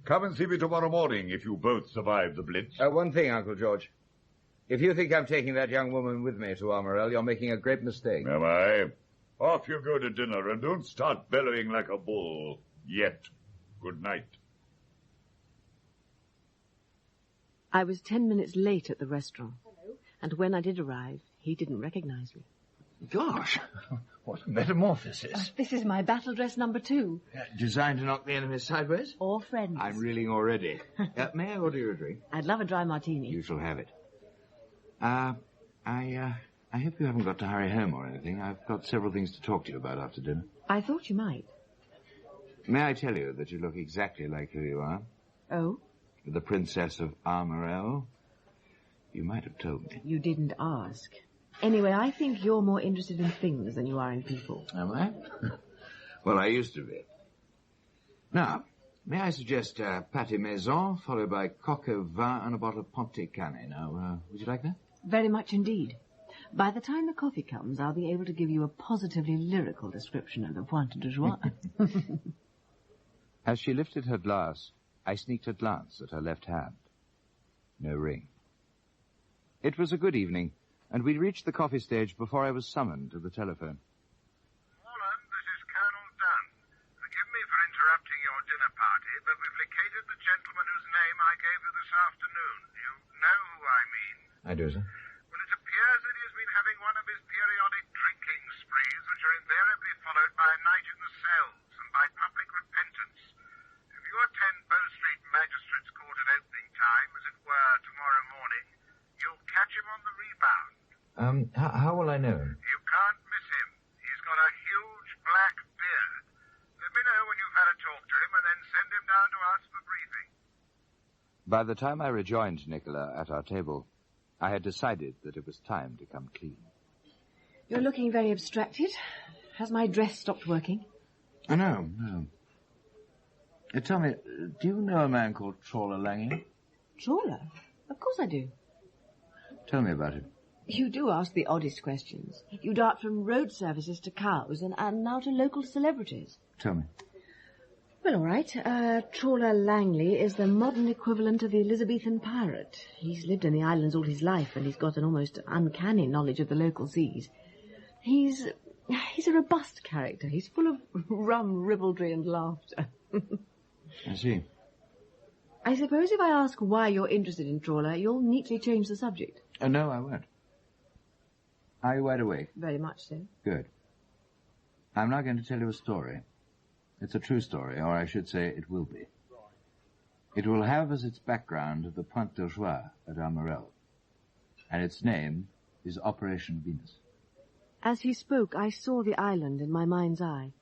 Come and see me tomorrow morning if you both survive the blitz. One thing, Uncle George. If you think I'm taking that young woman with me to Armorel, you're making a great mistake. Am I? Off you go to dinner, and don't start bellowing like a bull. Yet. Good night. I was 10 minutes late at the restaurant. Hello. And when I did arrive, he didn't recognize me. Gosh, what a metamorphosis. This is my battle dress number 2. Designed to knock the enemies sideways? Or friends. I'm reeling already. May I order you a drink? I'd love a dry martini. You shall have it. I hope you haven't got to hurry home or anything. I've got several things to talk to you about after dinner. I thought you might. May I tell you that you look exactly like who you are? Oh? The Princess of Armorel. You might have told me. You didn't ask. Anyway, I think you're more interested in things than you are in people. Am I? Well, I used to be. Now, may I suggest pâté maison, followed by coq au vin and a bottle of Ponte Cane. Now, would you like that? Very much indeed. By the time the coffee comes, I'll be able to give you a positively lyrical description of the Pointe de Joie. As she lifted her glass, I sneaked a glance at her left hand. No ring. It was a good evening, and we reached the coffee stage before I was summoned to the telephone. Holland, this is Colonel Dunn. Forgive me for interrupting your dinner party, but we've located the gentleman whose name I gave you this afternoon. You know who I mean? I do, sir. Well, it appears that he has been having one of his periodic drinking sprees, which are invariably followed by a night in the cells and by public repentance. If you attend Bow Street Magistrates' Court at opening time, as it were tomorrow morning, you'll catch him on the rebound. How will I know him? You can't miss him. He's got a huge black beard. Let me know when you've had a talk to him and then send him down to us for briefing. By the time I rejoined Nicola at our table, I had decided that it was time to come clean. You're looking very abstracted. Has my dress stopped working? No. Tell me, do you know a man called Trawler Langley? Trawler? Of course I do. Tell me about him. You do ask the oddest questions. You dart from road services to cows and now to local celebrities. Tell me. Well, all right. Trawler Langley is the modern equivalent of the Elizabethan pirate. He's lived in the islands all his life, and he's got an almost uncanny knowledge of the local seas. He's a robust character. He's full of rum, ribaldry, and laughter. I see. I suppose if I ask why you're interested in Trawler, you'll neatly change the subject. No, I won't. Are you wide awake? Very much so. Good. I'm now going to tell you a story. It's a true story, or I should say it will be. It will have as its background the Pointe de Joie at Armorel, and its name is Operation Venus. As he spoke, I saw the island in my mind's eye.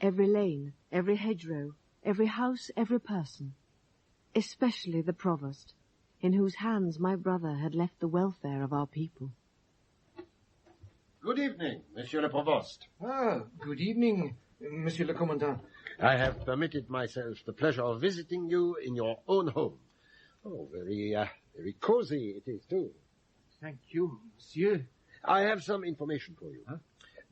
Every lane, every hedgerow, every house, every person. Especially the provost, in whose hands my brother had left the welfare of our people. Good evening, Monsieur le Provost. Good evening, Monsieur le Commandant. I have permitted myself the pleasure of visiting you in your own home. Oh, very cozy it is, too. Thank you, monsieur. I have some information for you. Huh?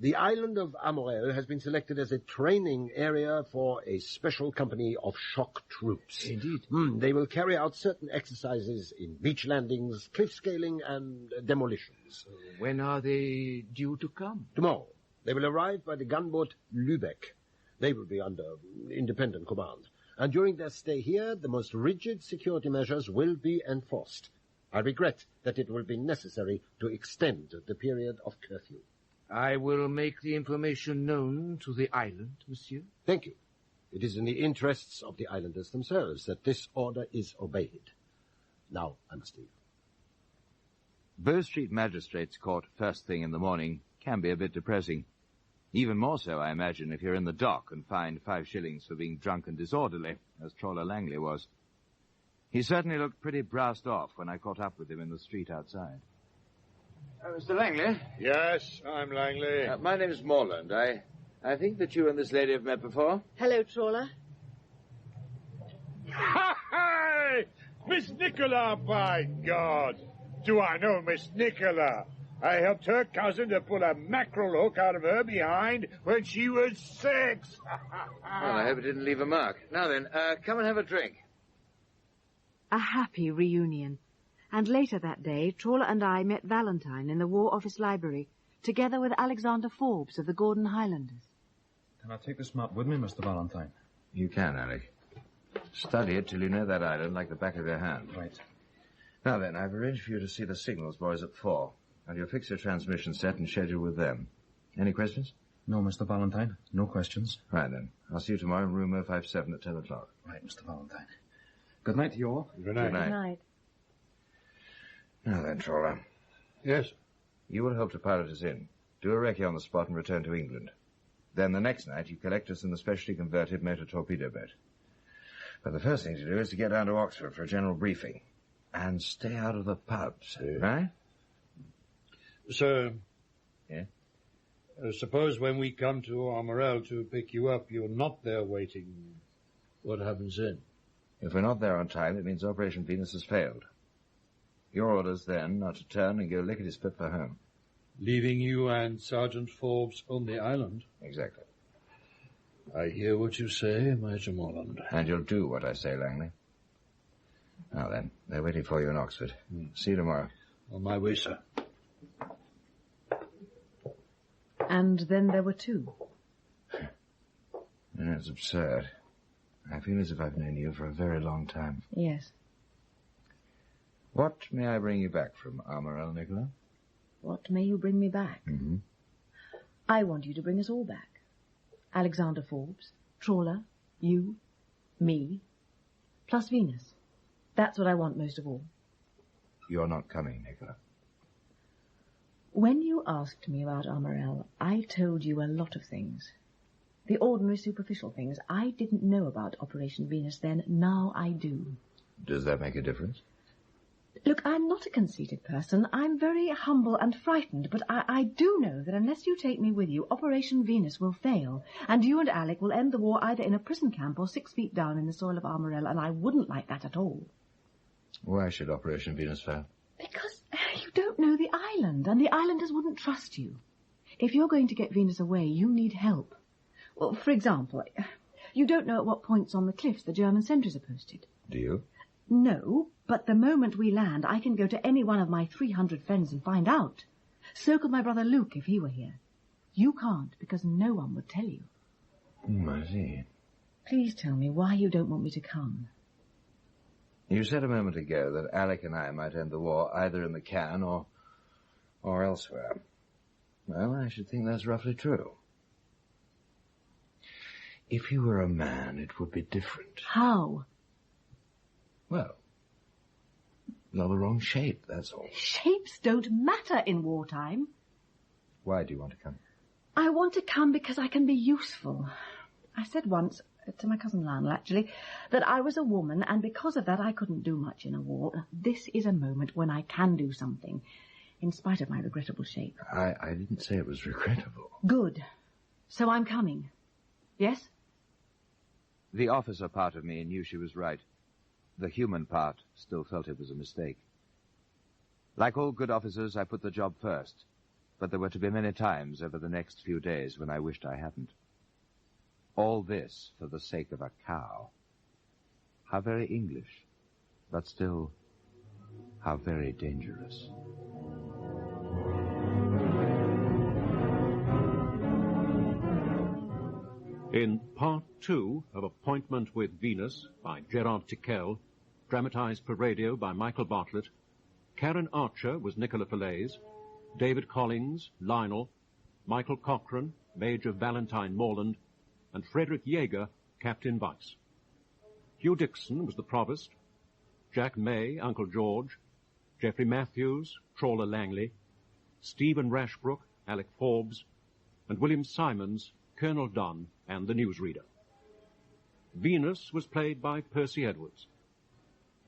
The island of Armorel has been selected as a training area for a special company of shock troops. Indeed. They will carry out certain exercises in beach landings, cliff scaling, and demolitions. When are they due to come? Tomorrow. They will arrive by the gunboat Lübeck. They will be under independent command. And during their stay here, the most rigid security measures will be enforced. I regret that it will be necessary to extend the period of curfew. I will make the information known to the island, monsieur. Thank you. It is in the interests of the islanders themselves that this order is obeyed. Now I must leave. Bow Street Magistrates' Court first thing in the morning can be a bit depressing. Even more so, I imagine, if you're in the dock and fined 5 shillings for being drunk and disorderly, as Trawler Langley was. He certainly looked pretty brassed off when I caught up with him in the street outside. Mr. Langley? Yes, I'm Langley. My name is Morland. I think that you and this lady have met before. Hello, Trawler. Hi! Miss Nicola, by God! Do I know Miss Nicola? I helped her cousin to pull a mackerel hook out of her behind when she was 6. Well, I hope it didn't leave a mark. Now then, come and have a drink. A happy reunion. And later that day, Trawler and I met Valentine in the War Office Library, together with Alexander Forbes of the Gordon Highlanders. Can I take this map with me, Mr. Valentine? You can, Alec. Study it till you know that island like the back of your hand. Right. Now then, I've arranged for you to see the signals boys at 4, and you'll fix your transmission set and schedule with them. Any questions? No, Mr. Valentine. No questions. Right then. I'll see you tomorrow in room 057 at 10 o'clock. Right, Mr. Valentine. Good night to you all. Good night. Good night. Now then, Trawler. Yes? You will help to pilot us in. Do a recce on the spot and return to England. Then the next night you collect us in the specially converted motor torpedo boat. But the first thing to do is to get down to Oxford for a general briefing. And stay out of the pubs, right? Sir. Yeah? Suppose when we come to Armorel to pick you up, you're not there waiting. What happens then? If we're not there on time, it means Operation Venus has failed. Your orders, then, are to turn and go lickety-split for home. Leaving you and Sergeant Forbes on the island? Exactly. I hear what you say, Major Morland. And you'll do what I say, Langley. Now then, they're waiting for you in Oxford. See you tomorrow. On my way, sir. And then there were 2. It's absurd. I feel as if I've known you for a very long time. Yes. What may I bring you back from Armorel, Nicola? What may you bring me back? Mm-hmm. I want you to bring us all back. Alexander Forbes, Trawler, you, me, plus Venus. That's what I want most of all. You're not coming, Nicola. When you asked me about Armorel, I told you a lot of things. The ordinary superficial things. I didn't know about Operation Venus then. Now I do. Does that make a difference? Look, I'm not a conceited person. I'm very humble and frightened, but I do know that unless you take me with you, Operation Venus will fail, and you and Alec will end the war either in a prison camp or 6 feet down in the soil of Armorel, and I wouldn't like that at all. Why should Operation Venus fail? Because you don't know the island, and the islanders wouldn't trust you. If you're going to get Venus away, you need help. Well, for example, you don't know at what points on the cliffs the German sentries are posted. Do you? No, but the moment we land, I can go to any one of my 300 friends and find out. So could my brother Luke if he were here. You can't, because no one would tell you. I see. Please tell me why you don't want me to come. You said a moment ago that Alec and I might end the war either in the can or elsewhere. Well, I should think that's roughly true. If you were a man, it would be different. How? Well, you're the wrong shape, that's all. Shapes don't matter in wartime. Why do you want to come? I want to come because I can be useful. I said once, to my cousin Lionel actually, that I was a woman, and because of that I couldn't do much in a war. This is a moment when I can do something, in spite of my regrettable shape. I didn't say it was regrettable. Good. So I'm coming. Yes? The officer part of me knew she was right. The human part still felt it was a mistake. Like all good officers, I put the job first, but there were to be many times over the next few days when I wished I hadn't. All this for the sake of a cow. How very English, but still, how very dangerous. In Part 2 of Appointment with Venus by Jerrard Tickell, dramatized for radio by Michael Bartlett, Karen Archer was Nicola Fallaize, David Collins, Lionel, Michael Cochrane, Major Valentine Morland, and Frederick Yeager, Captain Weiss. Hugh Dixon was the Provost, Jack May, Uncle George, Geoffrey Matthews, Trawler Langley, Stephen Rashbrook, Alec Forbes, and William Simons, Colonel Dunn, and the newsreader. Venus was played by Percy Edwards.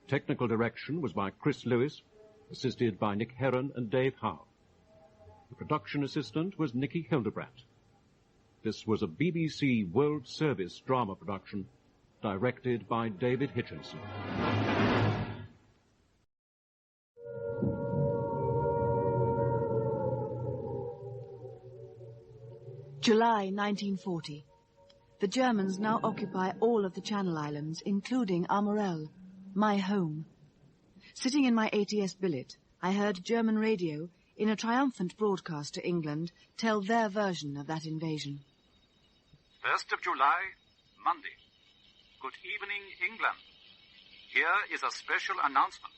Technical direction was by Chris Lewis, assisted by Nick Heron and Dave Howe. The production assistant was Nicky Hildebrandt. This was a BBC World Service drama production, directed by David Hitchinson. July 1940. The Germans now occupy all of the Channel Islands, including Armorel, my home. Sitting in my ATS billet, I heard German radio, in a triumphant broadcast to England, tell their version of that invasion. 1st of July, Monday. Good evening, England. Here is a special announcement.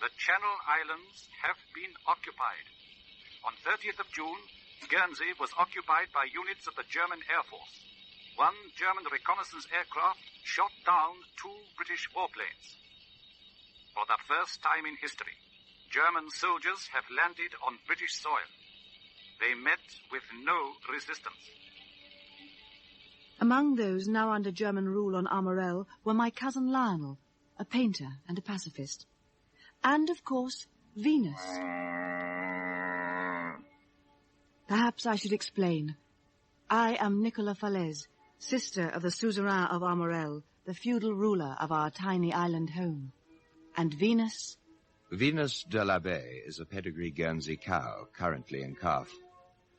The Channel Islands have been occupied. On 30th of June, Guernsey was occupied by units of the German Air Force. One German reconnaissance aircraft shot down 2 British warplanes. For the first time in history, German soldiers have landed on British soil. They met with no resistance. Among those now under German rule on Armorel were my cousin Lionel, a painter and a pacifist. And, of course, Venus. Perhaps I should explain. I am Nicola Fallaize, sister of the suzerain of Armorel, the feudal ruler of our tiny island home. And Venus? Venus de la Baie is a pedigree Guernsey cow, currently in calf.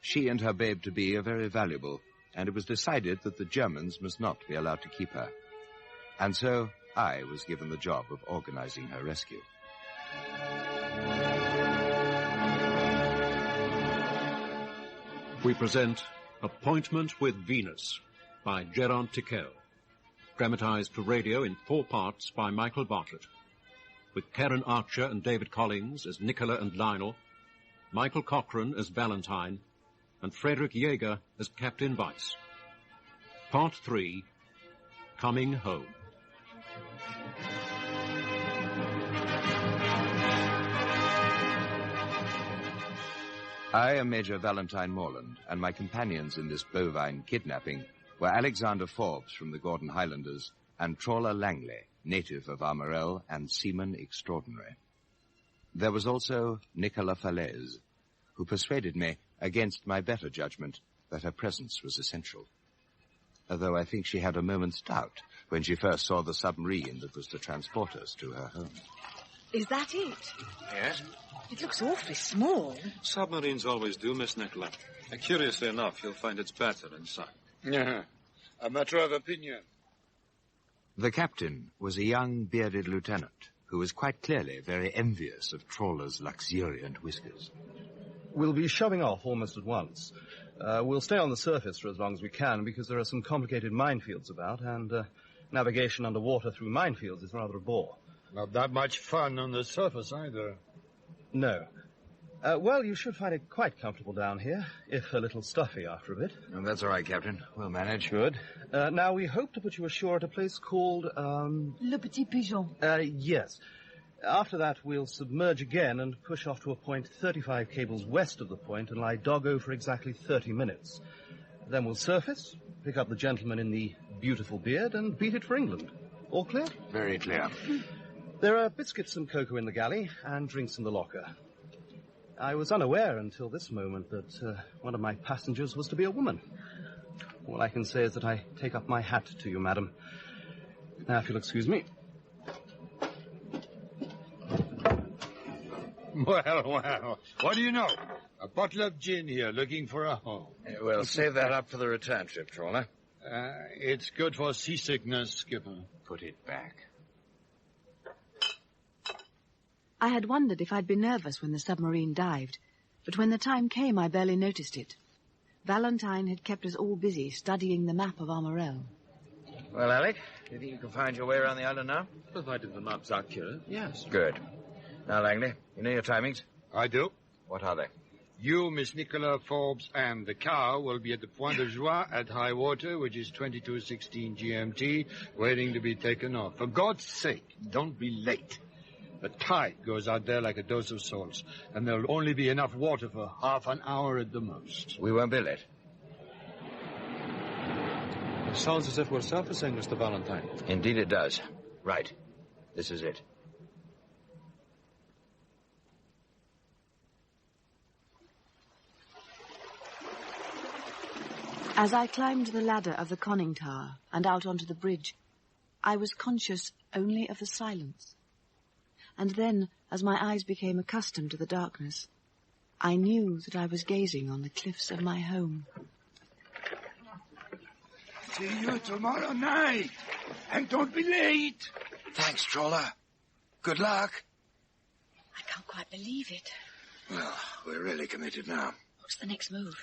She and her babe-to-be are very valuable, and it was decided that the Germans must not be allowed to keep her. And so I was given the job of organizing her rescue. We present Appointment with Venus by Jerrard Tickell, dramatized for radio in 4 parts by Michael Bartlett, with Karen Archer and David Collins as Nicola and Lionel, Michael Cochrane as Valentine, and Frederick Yeager as Captain Weiss. Part 3, Coming Home. I am Major Valentine Morland, and my companions in this bovine kidnapping were Alexander Forbes from the Gordon Highlanders and Trawler Langley, native of Armorel and seaman extraordinary. There was also Nicola Fallaize, who persuaded me, against my better judgment, that her presence was essential. Although I think she had a moment's doubt when she first saw the submarine that was to transport us to her home. Is that it? Yes? It looks awfully small. Submarines always do, Miss Nicola. And curiously enough, you'll find it's better inside. Yeah, a matter of opinion. The captain was a young, bearded lieutenant who was quite clearly very envious of Trawler's luxuriant whiskers. We'll be shoving off almost at once. We'll stay on the surface for as long as we can because there are some complicated minefields about, and navigation underwater through minefields is rather a bore. Not that much fun on the surface either. No. Well, you should find it quite comfortable down here, if a little stuffy after a bit. Oh, that's all right, Captain. We'll manage. Good. Now, we hope to put you ashore at a place called, Le Petit Pigeon. Yes. After that, we'll submerge again and push off to a point 35 cables west of the point and lie doggo for exactly 30 minutes. Then we'll surface, pick up the gentleman in the beautiful beard, and beat it for England. All clear? Very clear. There are biscuits and cocoa in the galley, and drinks in the locker. I was unaware until this moment that one of my passengers was to be a woman. All I can say is that I take up my hat to you, madam. Now, if you'll excuse me. Well, what do you know? A bottle of gin here, looking for a home. We'll save that up for the return trip, trawler. It's good for seasickness, Skipper. Put it back. I had wondered if I'd be nervous when the submarine dived, but when the time came, I barely noticed it. Valentine had kept us all busy studying the map of Armorel. Well, Alec, do you think you can find your way around the island now? Provided the maps are accurate, yes. Good. Now, Langley, you know your timings? I do. What are they? You, Miss Nicola, Forbes, and the cow will be at the Point de Joie at high water, which is 22:16 GMT, waiting to be taken off. For God's sake, don't be late. The tide goes out there like a dose of salts, and there'll only be enough water for half an hour at the most. We won't be late. It sounds as if we're surfacing, Mr. Valentine. Indeed it does. Right. This is it. As I climbed the ladder of the conning tower and out onto the bridge, I was conscious only of the silence. And then, as my eyes became accustomed to the darkness, I knew that I was gazing on the cliffs of my home. See you tomorrow night. And don't be late. Thanks, trawler. Good luck. I can't quite believe it. Well, we're really committed now. What's the next move?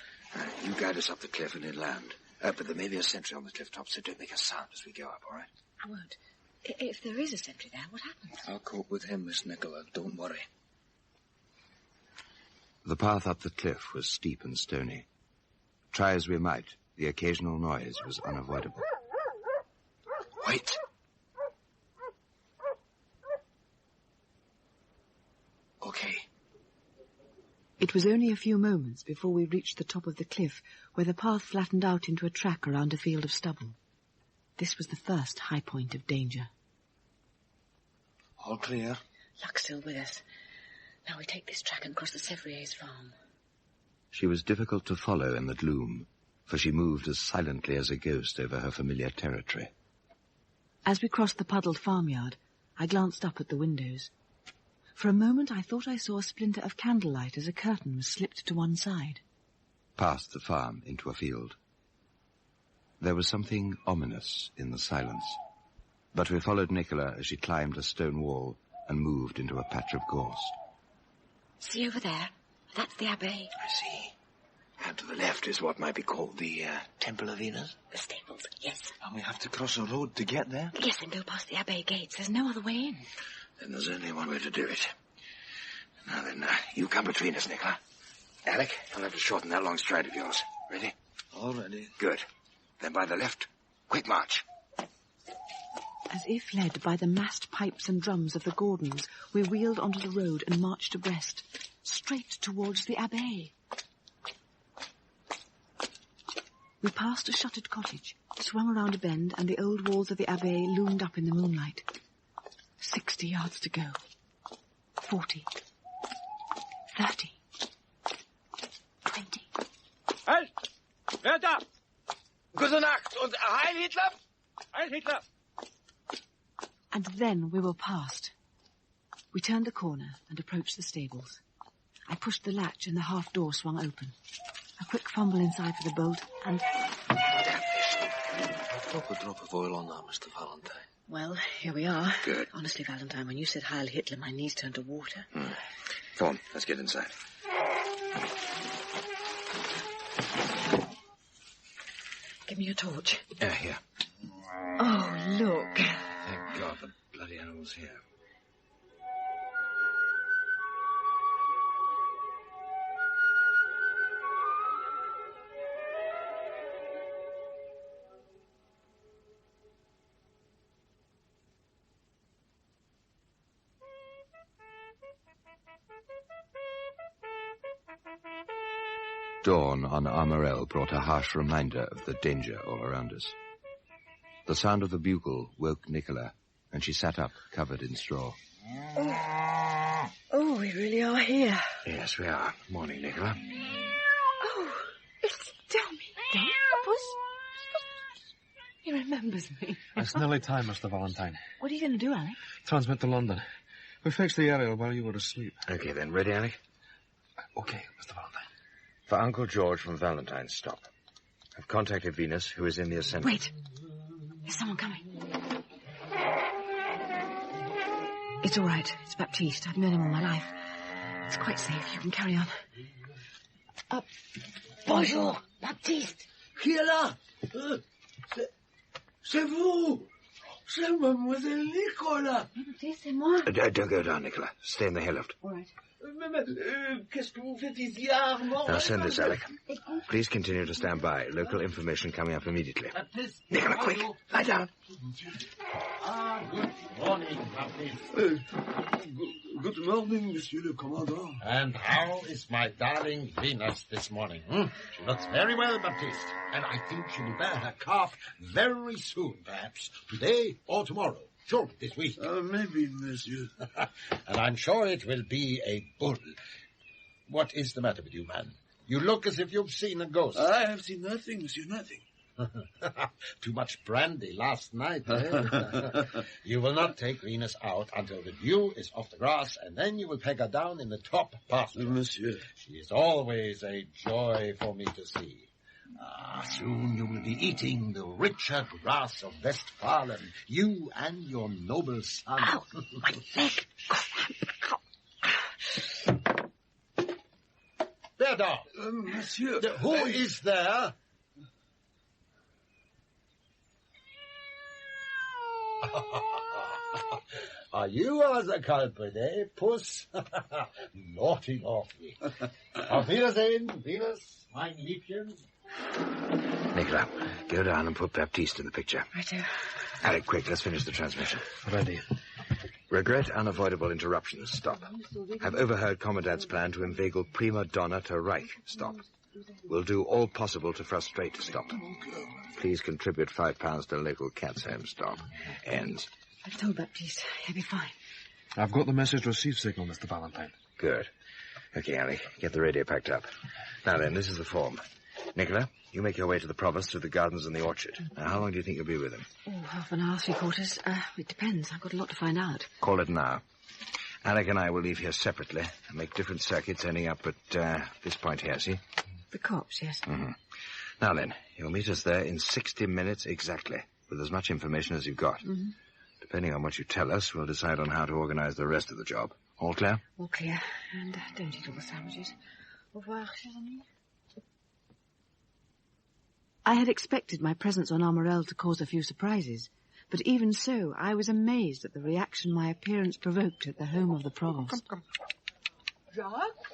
You guide us up the cliff and inland. But there may be a sentry on the cliff top, so don't make a sound as we go up, all right? I won't. If there is a sentry there, what happens? I'll cope with him, Miss Nicola. Don't worry. The path up the cliff was steep and stony. Try as we might, the occasional noise was unavoidable. Wait. Okay. It was only a few moments before we reached the top of the cliff, where the path flattened out into a track around a field of stubble. This was the first high point of danger. All clear. Luck's still with us. Now we take this track and cross the Sevriers farm. She was difficult to follow in the gloom, for she moved as silently as a ghost over her familiar territory. As we crossed the puddled farmyard, I glanced up at the windows. For a moment I thought I saw a splinter of candlelight as a curtain was slipped to one side. Past the farm into a field. There was something ominous in the silence, but we followed Nicola as she climbed a stone wall and moved into a patch of gorse. See over there? That's the Abbey. I see. And to the left is what might be called the Temple of Venus. The stables, yes. And we have to cross a road to get there? Yes, and go past the Abbey gates. There's no other way in. Then there's only one way to do it. Now then, you come between us, Nicola. Alec, you'll have to shorten that long stride of yours. Ready? All ready. Good. Then by the left, quick march. As if led by the massed pipes and drums of the Gordons, we wheeled onto the road and marched abreast, straight towards the Abbey. We passed a shuttered cottage, swung around a bend, and the old walls of the Abbey loomed up in the moonlight. 60 yards to go. 40. 30. 20. Halt! Wer da? Gute Nacht und Heil Hitler! Heil Hitler! And then we were past. We turned the corner and approached the stables. I pushed the latch and the half door swung open. A quick fumble inside for the bolt and... Drop a drop of oil on that, Mr. Valentine. Well, here we are. Good. Honestly, Valentine, when you said Heil Hitler, my knees turned to water. Come on, let's get inside. Give me your torch. Here. Oh, look. Thank God the bloody animal's here. Dawn on Armorel brought a harsh reminder of the danger all around us. The sound of the bugle woke Nicola, and she sat up, covered in straw. Oh, we really are here. Yes, we are. Morning, Nicola. Oh, it's Dummy. Don't, Puss. He remembers me. It's nearly time, Mr. Valentine. What are you going to do, Alec? Transmit to London. We fixed the aerial while you were asleep. Okay, then. Ready, Alec? Okay, Mr. Valentine. For Uncle George from Valentine, stop. I've contacted Venus, who is in the ascent. Wait. There's someone coming. It's all right. It's Baptiste. I've known him all my life. It's quite safe. You can carry on. Bonjour, Baptiste. Qui est là? C'est vous. C'est Mademoiselle Nicola. Baptiste, c'est moi. Don't go down, Nicola. Stay in the hayloft. All right. Qu'est-ce que vous faites ici à Armorel? Now send this, Alec. Please continue to stand by. Local information coming up immediately. Nicola, quick. Lie down. Good morning, Baptiste. Good morning, Monsieur le Commandant. And how is my darling Venus this morning? She looks very well, Baptiste. And I think she will bear her calf very soon, perhaps. Today or tomorrow. Sure, this week. Maybe, Monsieur. And I'm sure it will be a bull. What is the matter with you, man? You look as if you've seen a ghost. I have seen nothing, Monsieur, nothing. Too much brandy last night, eh? You will not take Venus out until the dew is off the grass, and then you will peg her down in the top pasture. Monsieur. She is always a joy for me to see. Soon you will be eating the richer grass of Westphalen, you and your noble son. Ow, my leg. There, dog. Monsieur. Who is there? Are you the culprit, eh, puss? Naughty, naughty. Auf Wiedersehen, Venus, mein Liebchen. Nicola, go down and put Baptiste in the picture. Righto. Alec, quick, let's finish the transmission. Ready. Regret unavoidable interruptions. Stop. I've overheard Commandant's plan to inveigle prima donna to Reich. Stop. We'll do all possible to frustrate. Stop. Please contribute £5 to local cats home. Stop. Ends. I've told Baptiste. He'll be fine. I've got the message receive signal, Mr. Valentine. Good. Okay, Alec, get the radio packed up. Now then, this is the form. Nicola, you make your way to the provost through the gardens and the orchard. Now, how long do you think you'll be with him? Oh, half an hour, 3/4. It depends. I've got a lot to find out. Call it an hour. Alec and I will leave here separately and make different circuits ending up at this point here, see? The cops, yes. Mm-hmm. Now then, you'll meet us there in 60 minutes exactly, with as much information as you've got. Mm-hmm. Depending on what you tell us, we'll decide on how to organize the rest of the job. All clear? All clear. And don't eat all the sandwiches. Au revoir, chers amis. I had expected my presence on Armorel to cause a few surprises, but even so, I was amazed at the reaction my appearance provoked at the home of the provost. Jacques?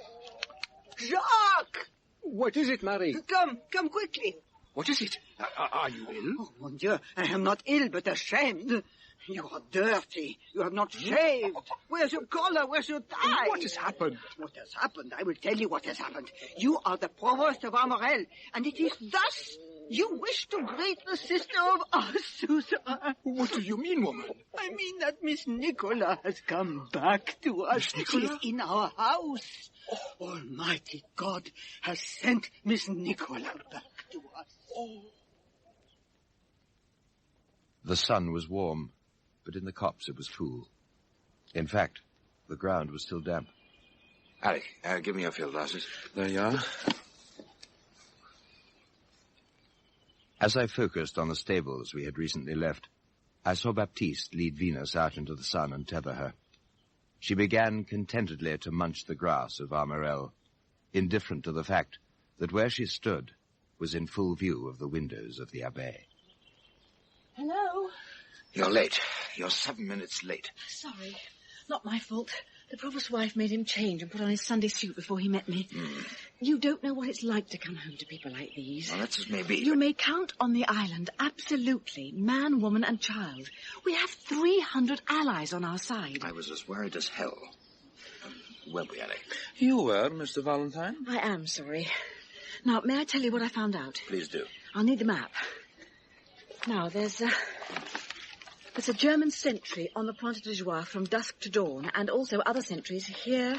Jacques! What is it, Marie? Come quickly. What is it? Are you ill? Oh, mon Dieu, I am not ill, but ashamed. You are dirty. You have not shaved. Where's your collar? Where's your tie? What has happened? What has happened? I will tell you what has happened. You are the provost of Armorel, and it is thus you wish to greet the sister of our Susan. What do you mean, woman? I mean that Miss Nicola has come back to us. She is in our house. Oh, Almighty God has sent Miss Nicola back to us. Oh. The sun was warm, but in the copse it was cool. In fact, the ground was still damp. Alec, give me your field glasses. There you are. As I focused on the stables we had recently left, I saw Baptiste lead Venus out into the sun and tether her. She began contentedly to munch the grass of Armorel, indifferent to the fact that where she stood was in full view of the windows of the Abbaye. Hello? You're late. You're 7 minutes late. Sorry. Not my fault. The provost's wife made him change and put on his Sunday suit before he met me. You don't know what it's like to come home to people like these. Well, that's as may be. You may count on the island, absolutely, man, woman and child. We have 300 allies on our side. I was as worried as hell. Weren't we, Alec? You were, Mr. Valentine. I am sorry. Now, may I tell you what I found out? Please do. I'll need the map. Now, there's a German sentry on the Pointe de Joie from dusk to dawn, and also other sentries here,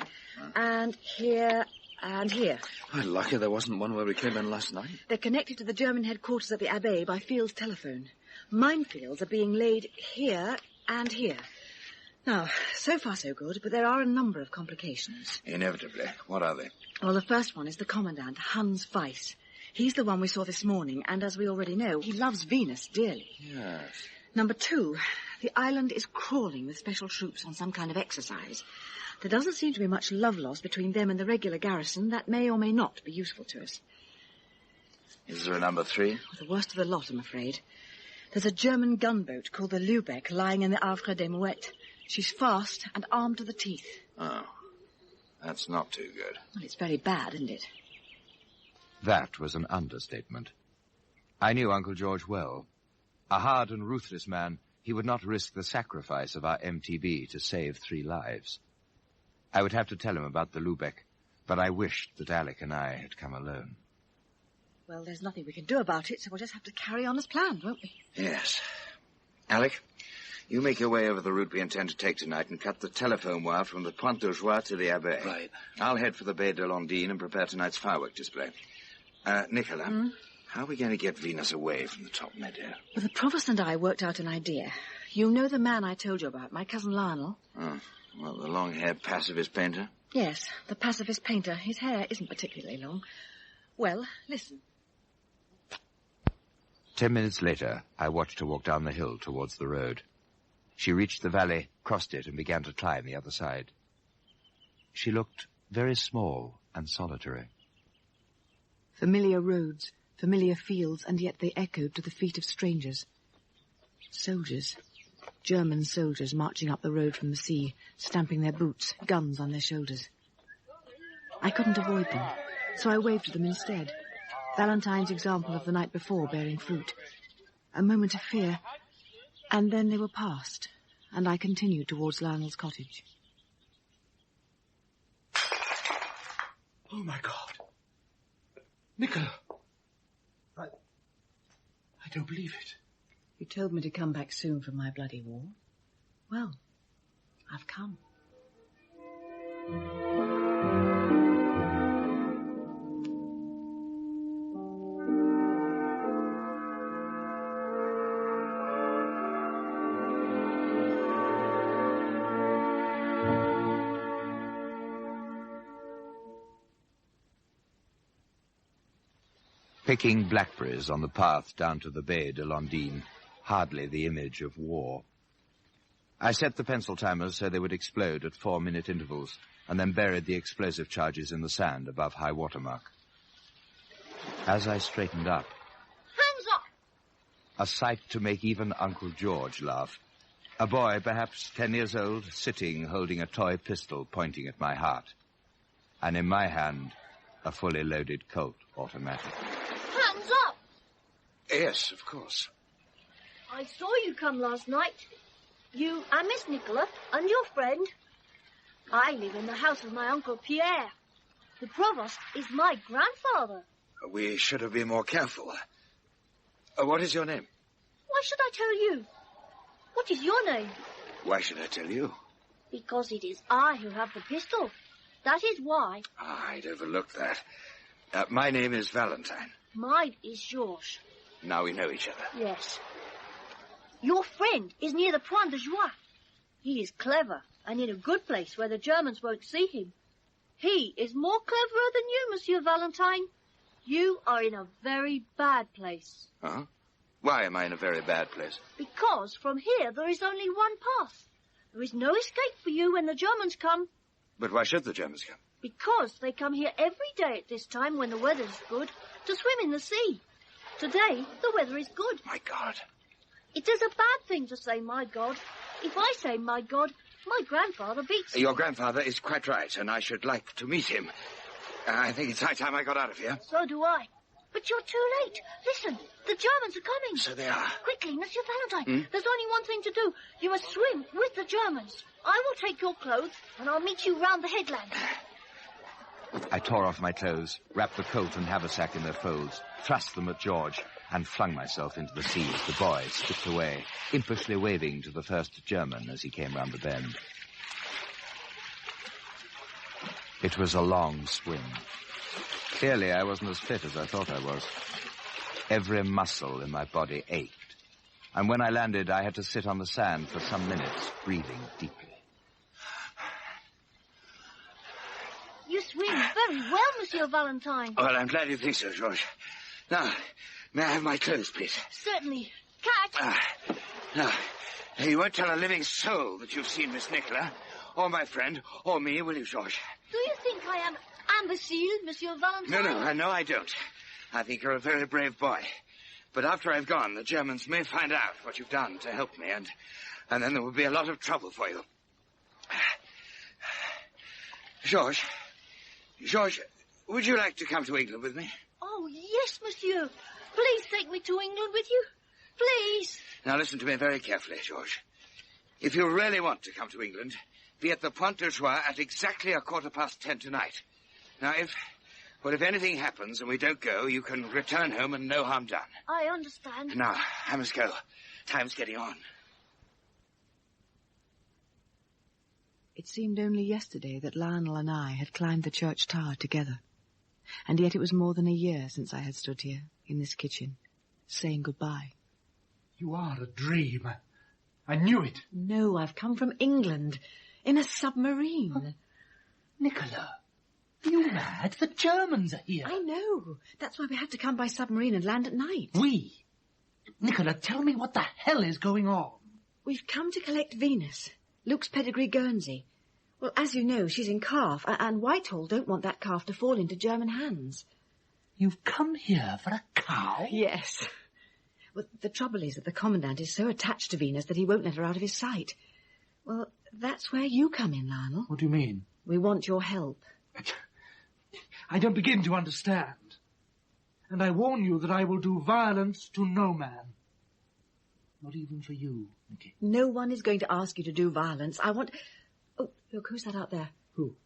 and here, and here. Oh, lucky there wasn't one where we came in last night. They're connected to the German headquarters at the Abbaye by field telephone. Minefields are being laid here and here. Now, so far so good, but there are a number of complications. Inevitably. What are they? Well, the first one is the Commandant, Hans Weiss. He's the one we saw this morning, and as we already know, he loves Venus dearly. Yes. Number 2, the island is crawling with special troops on some kind of exercise. There doesn't seem to be much love lost between them and the regular garrison. That may or may not be useful to us. Is there a number 3? The worst of the lot, I'm afraid. There's a German gunboat called the Lübeck lying in the Havre des Mouettes. She's fast and armed to the teeth. Oh, that's not too good. Well, it's very bad, isn't it? That was an understatement. I knew Uncle George well. A hard and ruthless man, he would not risk the sacrifice of our MTB to save 3 lives. I would have to tell him about the Lübeck, but I wished that Alec and I had come alone. Well, there's nothing we can do about it, so we'll just have to carry on as planned, won't we? Yes. Alec, you make your way over the route we intend to take tonight and cut the telephone wire from the Pointe de Joie to the Abbaye. Right. I'll head for the Baie de Londines and prepare tonight's firework display. Nicola, how are we going to get Venus away from the top meadow? Well, the Provost and I worked out an idea. You know the man I told you about, my cousin Lionel? Oh, well, the long-haired pacifist painter? Yes, the pacifist painter. His hair isn't particularly long. Well, listen. 10 minutes later, I watched her walk down the hill towards the road. She reached the valley, crossed it, and began to climb the other side. She looked very small and solitary. Familiar roads, familiar fields, and yet they echoed to the feet of strangers. Soldiers. German soldiers marching up the road from the sea, stamping their boots, guns on their shoulders. I couldn't avoid them, so I waved to them instead. Valentine's example of the night before bearing fruit. A moment of fear, and then they were past, and I continued towards Lionel's cottage. Oh, my God. Nicola. I don't believe it. You told me to come back soon from my bloody war. Well, I've come. Picking blackberries on the path down to the Baie de Londines, hardly the image of war. I set the pencil timers so they would explode at 4-minute intervals, and then buried the explosive charges in the sand above high water mark. As I straightened up... Hands up! A sight to make even Uncle George laugh. A boy, perhaps 10 years old, sitting holding a toy pistol pointing at my heart. And in my hand, a fully loaded Colt automatic. Hands up! Yes, of course. I saw you come last night. You and Miss Nicola and your friend. I live in the house of my Uncle Pierre. The Provost is my grandfather. We should have been more careful. What is your name? Why should I tell you? What is your name? Why should I tell you? Because it is I who have the pistol. That is why. I'd overlooked that. My name is Valentine. Mine is Georges. Now we know each other. Yes. Your friend is near the Pointe de Joie. He is clever and in a good place where the Germans won't see him. He is more cleverer than you, Monsieur Valentine. You are in a very bad place. Huh? Why am I in a very bad place? Because from here there is only one path. There is no escape for you when the Germans come. But why should the Germans come? Because they come here every day at this time when the weather is good to swim in the sea. Today, the weather is good. My God. It is a bad thing to say, my God. If I say, my God, my grandfather beats me. Your grandfather is quite right, and I should like to meet him. I think it's high time I got out of here. So do I. But you're too late. Listen, the Germans are coming. So they are. Quickly, Monsieur Valentine. There's only one thing to do. You must swim with the Germans. I will take your clothes, and I'll meet you round the headland. I tore off my clothes, wrapped the coat and haversack in their folds, thrust them at George, and flung myself into the sea as the boy skipped away, impishly waving to the first German as he came round the bend. It was a long swim. Clearly, I wasn't as fit as I thought I was. Every muscle in my body ached. And when I landed, I had to sit on the sand for some minutes, breathing deeply. You swim very well, Monsieur Valentine. Well, I'm glad you think so, George. Now, may I have my clothes, please? Certainly. Cat! Now, you won't tell a living soul that you've seen Miss Nicola, or my friend, or me, will you, George? Do you think I am imbecile, Monsieur Valentine? No, I don't. I think you're a very brave boy. But after I've gone, the Germans may find out what you've done to help me, and then there will be a lot of trouble for you. George, would you like to come to England with me? Oh, yes, Monsieur. Please take me to England with you. Please. Now listen to me very carefully, George. If you really want to come to England, be at the Pointe de Joie at exactly 10:15 tonight. Now, if anything happens and we don't go, you can return home and no harm done. I understand. Now, I must go. Time's getting on. It seemed only yesterday that Lionel and I had climbed the church tower together. And yet it was more than a year since I had stood here, in this kitchen, saying goodbye. You are a dream. I knew it. No, I've come from England, in a submarine. Nicola, are you mad? The Germans are here. I know. That's why we had to come by submarine and land at night. We? Nicola, tell me what the hell is going on. We've come to collect Venus, Luke's pedigree Guernsey. Well, as you know, she's in calf, and Whitehall don't want that calf to fall into German hands. You've come here for a cow? Yes. Well, the trouble is that the Commandant is so attached to Venus that he won't let her out of his sight. Well, that's where you come in, Lionel. What do you mean? We want your help. I don't begin to understand. And I warn you that I will do violence to no man. Not even for you, Nicky. No one is going to ask you to do violence. I want... Oh, look, who's that out there? Who?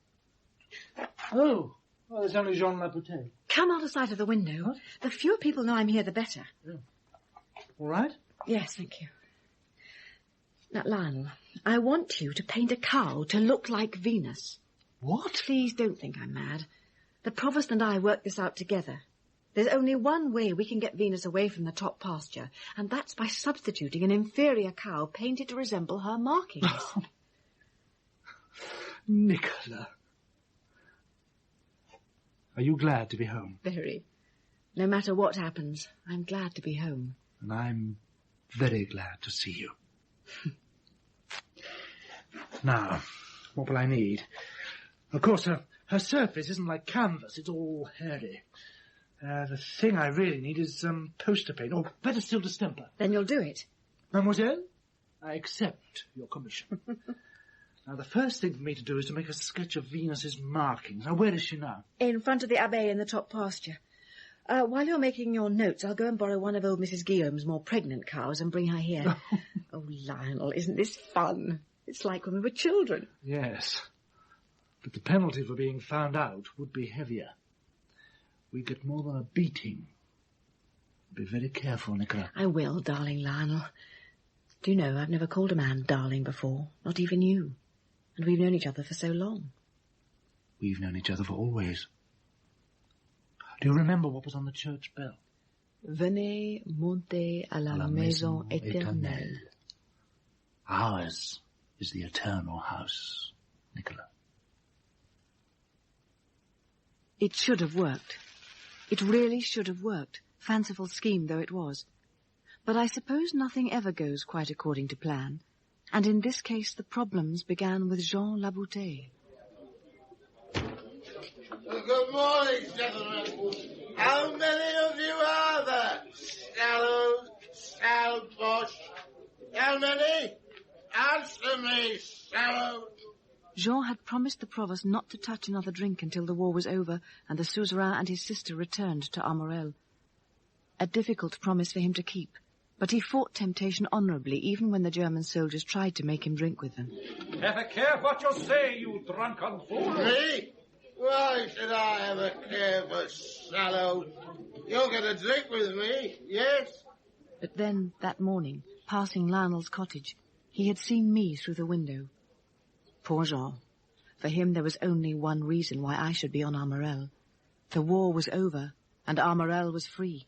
Oh, it's only Jean Lapotet. Come out of sight of the window. What? The fewer people know I'm here, the better. Yeah. All right? Yes, thank you. Now, Lionel, I want you to paint a cow to look like Venus. What? Please don't think I'm mad. The Provost and I worked this out together. There's only one way we can get Venus away from the top pasture, and that's by substituting an inferior cow painted to resemble her markings. Nicola. Are you glad to be home? Very. No matter what happens, I'm glad to be home. And I'm very glad to see you. Now, what will I need? Of course, her surface isn't like canvas. It's all hairy. The thing I really need is poster paint, or better still, distemper. Then you'll do it. Mademoiselle, I accept your commission. Now, the first thing for me to do is to make a sketch of Venus's markings. Now, where is she now? In front of the Abbey in the top pasture. While you're making your notes, I'll go and borrow one of old Mrs. Guillaume's more pregnant cows and bring her here. Oh, Lionel, isn't this fun? It's like when we were children. Yes. But the penalty for being found out would be heavier. We get more than a beating. Be very careful, Nicola. I will, darling Lionel. Do you know, I've never called a man darling before, not even you. And we've known each other for so long. We've known each other for always. Do you remember what was on the church bell? Venez monter à la maison éternelle. Ours is the eternal house, Nicola. It should have worked. It really should have worked, fanciful scheme though it was. But I suppose nothing ever goes quite according to plan, and in this case the problems began with Jean Laboutet. Good morning, gentlemen. How many of you are there? Shallow bush. How many? Answer me, shallow. Jean had promised the provost not to touch another drink until the war was over and the suzerain and his sister returned to Armorel. A difficult promise for him to keep, but he fought temptation honourably even when the German soldiers tried to make him drink with them. Have a care what you say, you drunken fool. Me? Why should I ever care for shallow? You're going to drink with me, yes? But then, that morning, passing Lionel's cottage, he had seen me through the window. Poor Jean. For him there was only one reason why I should be on Armorel. The war was over, and Armorel was free.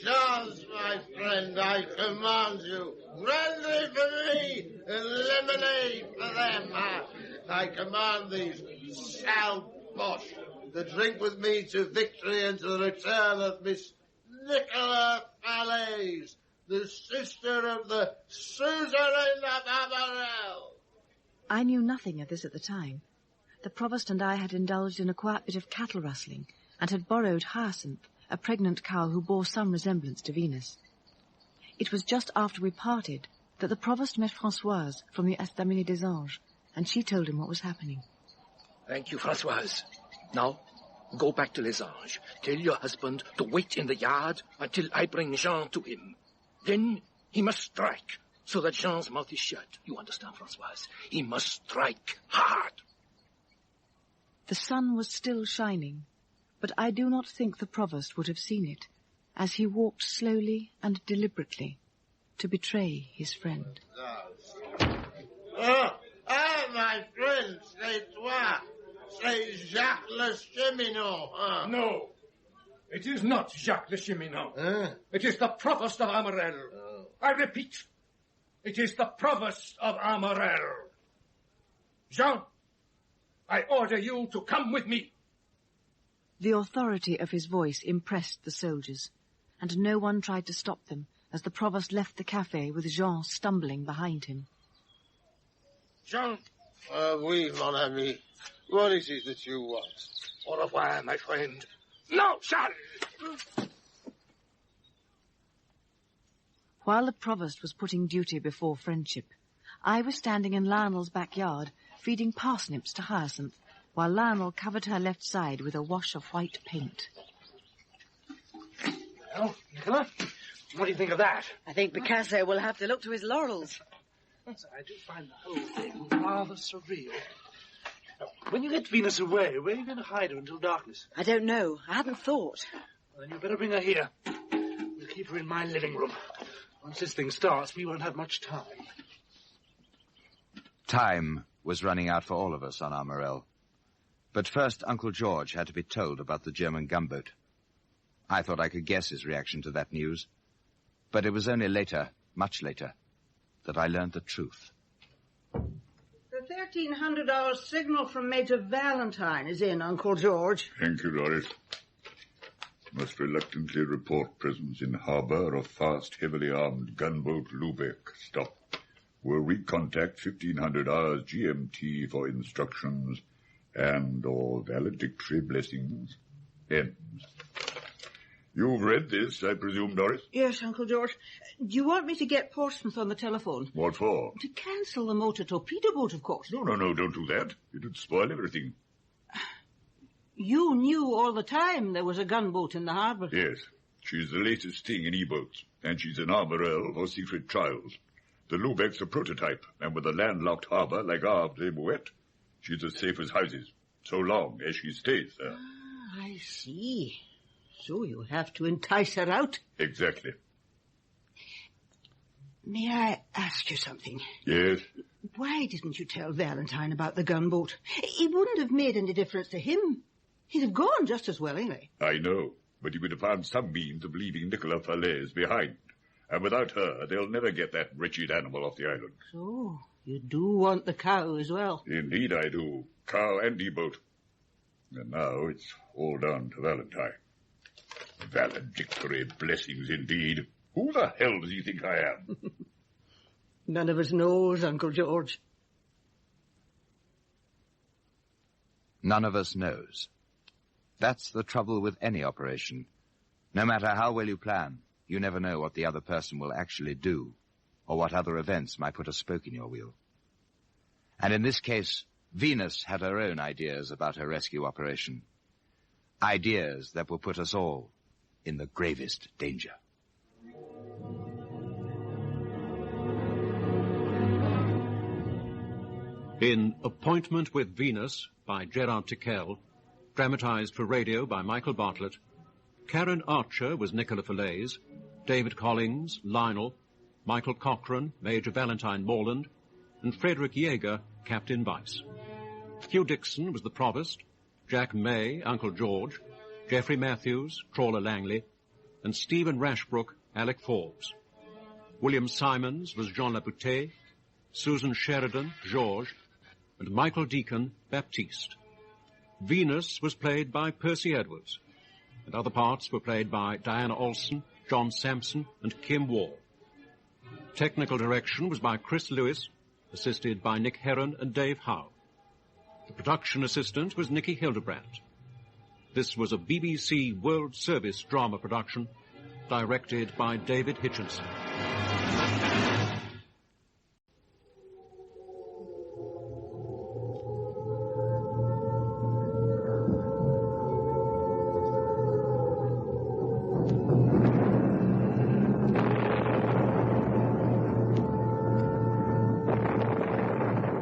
Charles, my friend, I command you, brandy for me and lemonade for them. I command these sound bosh to drink with me to victory and to the return of Miss Nicola Fallaize, the sister of the suzerain of Armorel. I knew nothing of this at the time. The provost and I had indulged in a quiet bit of cattle rustling and had borrowed Hyacinth, a pregnant cow who bore some resemblance to Venus. It was just after we parted that the provost met Françoise from the Estaminet des Anges, and she told him what was happening. Thank you, Françoise. Now, go back to Les Anges. Tell your husband to wait in the yard until I bring Jean to him. Then he must strike, so that Jean's mouth is shut. You understand, Françoise? He must strike hard. The sun was still shining, but I do not think the provost would have seen it, as he walked slowly and deliberately to betray his friend. My friend, c'est toi. C'est Jacques le Cheminot. No, it is not Jacques le Cheminot. It is the provost of Armorel. I repeat, it is the provost of Armorel. Jean, I order you to come with me. The authority of his voice impressed the soldiers, and no one tried to stop them as the provost left the café with Jean stumbling behind him. Jean. Oui, mon ami. What is it that you want? Au revoir, my friend. No, Charles! While the provost was putting duty before friendship, I was standing in Lionel's backyard feeding parsnips to Hyacinth, while Lionel covered her left side with a wash of white paint. Well, Nicola, what do you think of that? I think Picasso will have to look to his laurels. Yes, I do find the whole thing rather surreal. Now, when you get Venus away, where are you going to hide her until darkness? I don't know. I hadn't thought. Well, then you better bring her here. We'll keep her in my living room. Once this thing starts, we won't have much time. Time was running out for all of us on Armorel. But first, Uncle George had to be told about the German gunboat. I thought I could guess his reaction to that news. But it was only later, much later, that I learned the truth. The $1,300 signal from Major Valentine is in, Uncle George. Thank you, Doris. Must reluctantly report presence in harbor of fast, heavily armed gunboat Lübeck. Stop. Will recontact 1500 hours GMT for instructions and all valedictory blessings. Ends. You've read this, I presume, Doris? Yes, Uncle George. Do you want me to get Portsmouth on the telephone? What for? To cancel the motor torpedo boat, of course. No, don't do that. It'd spoil everything. You knew all the time there was a gunboat in the harbour. Yes. She's the latest thing in E-boats, and she's an Armorel for secret trials. The Lübeck's a prototype, and with a landlocked harbour like our Mouette, she's as safe as houses, so long as she stays there. Ah, I see. So you have to entice her out? Exactly. May I ask you something? Yes? Why didn't you tell Valentine about the gunboat? It wouldn't have made any difference to him. He'd have gone just as willingly. I know, but he would have found some means of leaving Nicola Fallaize behind. And without her, they'll never get that wretched animal off the island. So, you do want the cow as well? Indeed I do. Cow and E-boat. And now it's all down to Valentine. Valedictory blessings indeed. Who the hell does he think I am? None of us knows, Uncle George. None of us knows. That's the trouble with any operation. No matter how well you plan, you never know what the other person will actually do, or what other events might put a spoke in your wheel. And in this case, Venus had her own ideas about her rescue operation. Ideas that will put us all in the gravest danger. In Appointment with Venus by Jerrard Tickell, dramatized for radio by Michael Bartlett, Karen Archer was Nicola Fallaize, David Collins, Lionel, Michael Cochrane, Major Valentine Morland, and Frederick Yeager, Captain Weiss. Hugh Dixon was the Provost, Jack May, Uncle George, Geoffrey Matthews, Trawler Langley, and Stephen Rashbrook, Alec Forbes. William Simons was Jean Labouté, Susan Sheridan, Georges, and Michael Deacon, Baptiste. Venus was played by Percy Edwards, and other parts were played by Diana Olson, John Sampson, and Kim Wall. Technical direction was by Chris Lewis, assisted by Nick Heron and Dave Howe. The production assistant was Nicky Hildebrandt. This was a BBC World Service drama production, directed by David Hitchinson.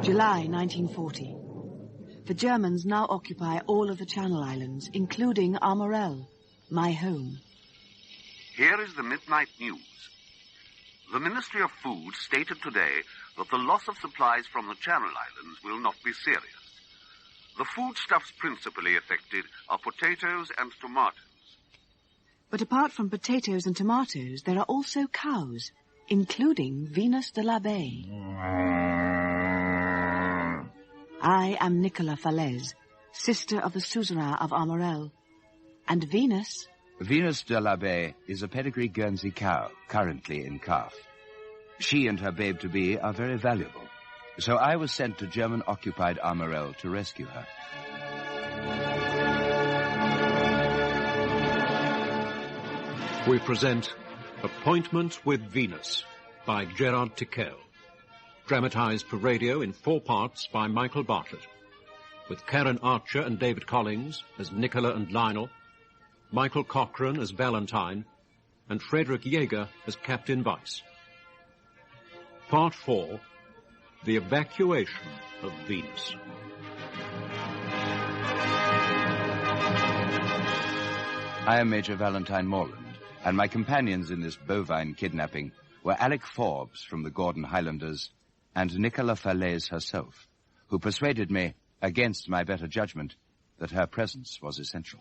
July 1940. The Germans now occupy all of the Channel Islands, including Armorel, my home. Here is the midnight news. The Ministry of Food stated today that the loss of supplies from the Channel Islands will not be serious. The foodstuffs principally affected are potatoes and tomatoes. But apart from potatoes and tomatoes, there are also cows, including Venus de l'Abbaye. I am Nicola Fallaize, sister of the suzerain of Armorel. And Venus? Venus de l'Abbaye is a pedigree Guernsey cow, currently in calf. She and her babe-to-be are very valuable, so I was sent to German-occupied Armorel to rescue her. We present Appointment with Venus by Jerrard Tickell, dramatized for radio in 4 parts by Michael Bartlett, with Karen Archer and David Collins as Nicola and Lionel, Michael Cochrane as Valentine, and Frederick Yeager as Captain Weiss. Part 4, The Evacuation of Venus. I am Major Valentine Morland, and my companions in this bovine kidnapping were Alec Forbes from the Gordon Highlanders and Nicola Fallaize herself, who persuaded me, against my better judgment, that her presence was essential.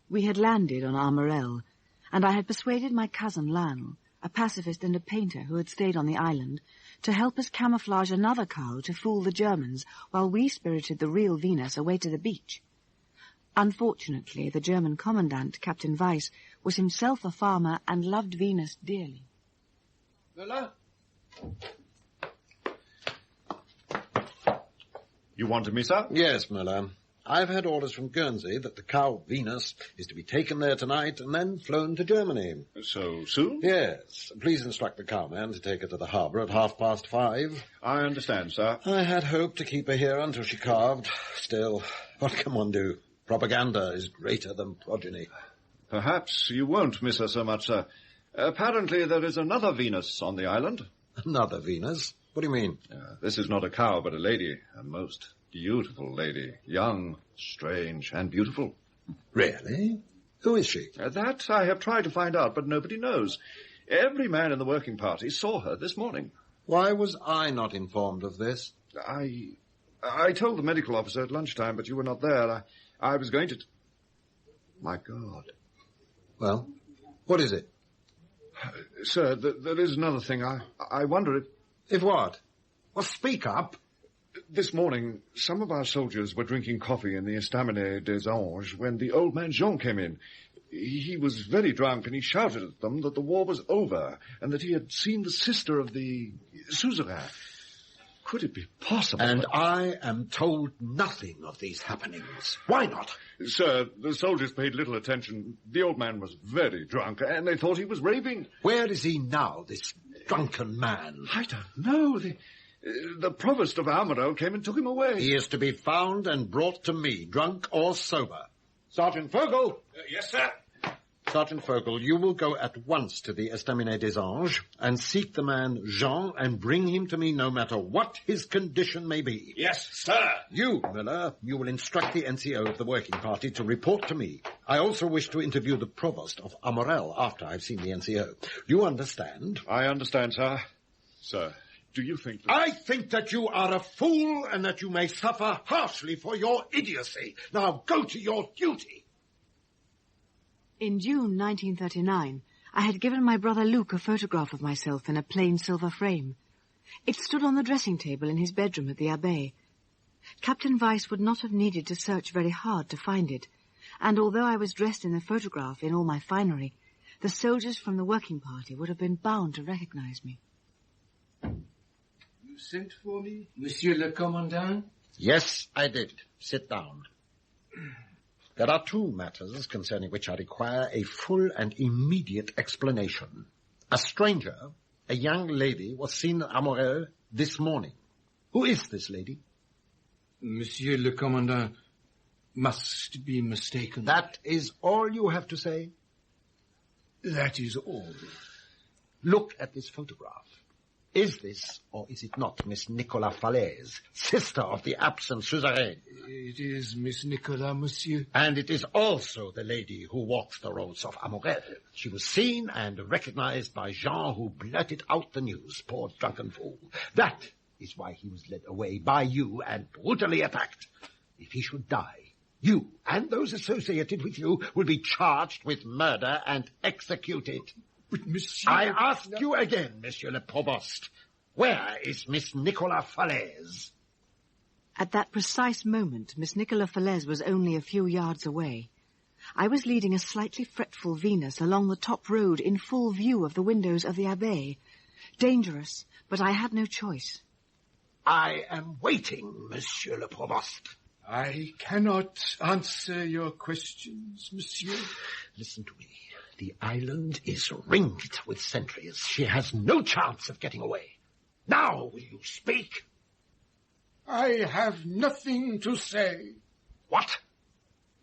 We had landed on Armorel, and I had persuaded my cousin Lionel, a pacifist and a painter who had stayed on the island, to help us camouflage another cow to fool the Germans while we spirited the real Venus away to the beach. Unfortunately, the German commandant, Captain Weiss, was himself a farmer and loved Venus dearly. Müller? You wanted me, sir? Yes, Müller. I've had orders from Guernsey that the cow Venus is to be taken there tonight and then flown to Germany. So soon? Yes. Please instruct the cowman to take her to the harbour at 5:30. I understand, sir. I had hoped to keep her here until she calved. Still, what can one do? Propaganda is greater than progeny. Perhaps you won't miss her so much, sir. Apparently there is another Venus on the island. Another Venus? What do you mean? This is not a cow, but a lady, a most beautiful lady. Young, strange, and beautiful. Really? Who is she? That I have tried to find out, but nobody knows. Every man in the working party saw her this morning. Why was I not informed of this? I told the medical officer at lunchtime, but you were not there. I was going to... My God. Well, what is it? Sir, there is another thing. I wonder if... If what? Well, speak up. This morning, some of our soldiers were drinking coffee in the Estaminet des Anges when the old man Jean came in. He was very drunk, and he shouted at them that the war was over, and that he had seen the sister of the suzerain. Could it be possible? And I am told nothing of these happenings. Why not? Sir, the soldiers paid little attention. The old man was very drunk, and they thought he was raving. Where is he now, this drunken man? I don't know. The provost of Armorel came and took him away. He is to be found and brought to me, drunk or sober. Sergeant Fogel! Yes, sir. Sergeant Fogel, you will go at once to the Estaminet des Anges and seek the man Jean and bring him to me no matter what his condition may be. Yes, sir. You, Miller, you will instruct the NCO of the working party to report to me. I also wish to interview the provost of Armorel after I've seen the NCO. You understand? I understand, sir. Sir, do you think that... I think that you are a fool and that you may suffer harshly for your idiocy. Now go to your duty. In June 1939, I had given my brother Luke a photograph of myself in a plain silver frame. It stood on the dressing table in his bedroom at the Abbaye. Captain Weiss would not have needed to search very hard to find it, and although I was dressed in the photograph in all my finery, the soldiers from the working party would have been bound to recognize me. You sent for me, Monsieur le Commandant? Yes, I did. Sit down. There are two matters concerning which I require a full and immediate explanation. A stranger, a young lady, was seen at Armorel this morning. Who is this lady? Monsieur le Commandant must be mistaken. That is all you have to say? That is all. Look at this photograph. Is this, or is it not, Miss Nicola Fallaize, sister of the absent suzerain? It is Miss Nicola, monsieur. And it is also the lady who walks the roads of Armorel. She was seen and recognized by Jean, who blurted out the news, poor drunken fool. That is why he was led away by you and brutally attacked. If he should die, you and those associated with you will be charged with murder and executed. But, monsieur... I ask you again, Monsieur le Provost, where is Miss Nicola Fallaize? At that precise moment, Miss Nicola Fallaize was only a few yards away. I was leading a slightly fretful Venus along the top road in full view of the windows of the Abbaye. Dangerous, but I had no choice. I am waiting, Monsieur le Provost. I cannot answer your questions, monsieur. Listen to me. The island is ringed with sentries. She has no chance of getting away. Now will you speak? I have nothing to say. What?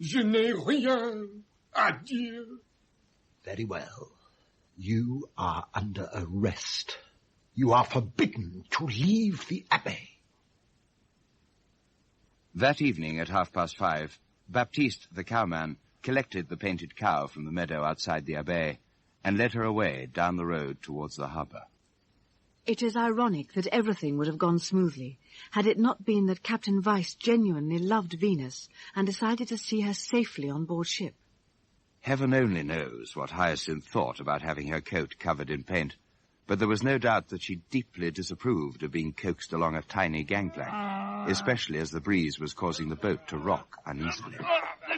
Je n'ai rien à dire. Very well. You are under arrest. You are forbidden to leave the Abbaye. That evening at 5:30, Baptiste, the cowman, collected the painted cow from the meadow outside the Abbaye and led her away down the road towards the harbour. It is ironic that everything would have gone smoothly had it not been that Captain Weiss genuinely loved Venus and decided to see her safely on board ship. Heaven only knows what Hyacinth thought about having her coat covered in paint, but there was no doubt that she deeply disapproved of being coaxed along a tiny gangplank, especially as the breeze was causing the boat to rock uneasily.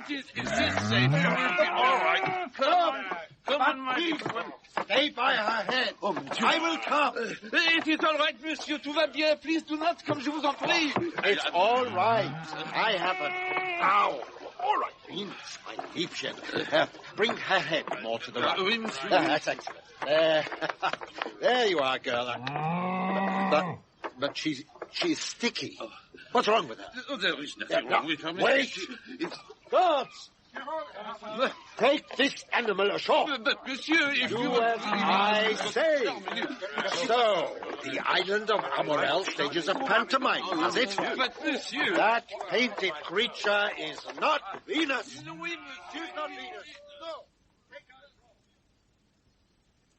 Is this safe? All right. Come on, my friend. Stay by her head. Oh, monsieur. I will come. It is all right, monsieur. Tout va bien. Please do not come, je vous en prie. It's all right. I have a cow. All right, Venus, my Liebchen. Bring her head more to the right. Oui, monsieur. That's excellent. There you are, girl. But she's sticky. What's wrong with her? There is nothing wrong with her. Wait! Guards! Take this animal ashore. But, monsieur, if you... I say. So, the island of Armorel stages a pantomime, has it? But, monsieur... That painted creature is not Venus. She's not Venus. No.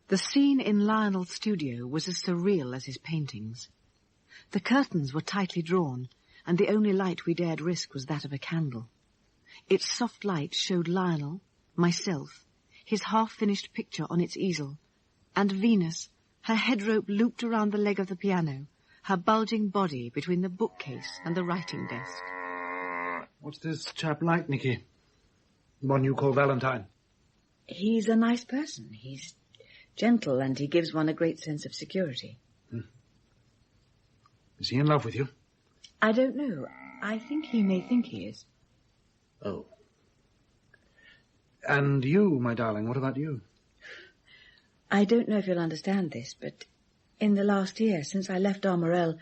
The scene in Lionel's studio was as surreal as his paintings. The curtains were tightly drawn, and the only light we dared risk was that of a candle. Its soft light showed Lionel, myself, his half-finished picture on its easel, and Venus, her head rope looped around the leg of the piano, her bulging body between the bookcase and the writing desk. What's this chap like, Nicky? The one you call Valentine? He's a nice person. He's gentle, and he gives one a great sense of security. Is he in love with you? I don't know. I think he may think he is. Oh. And you, my darling, what about you? I don't know if you'll understand this, but in the last year, since I left Armorel,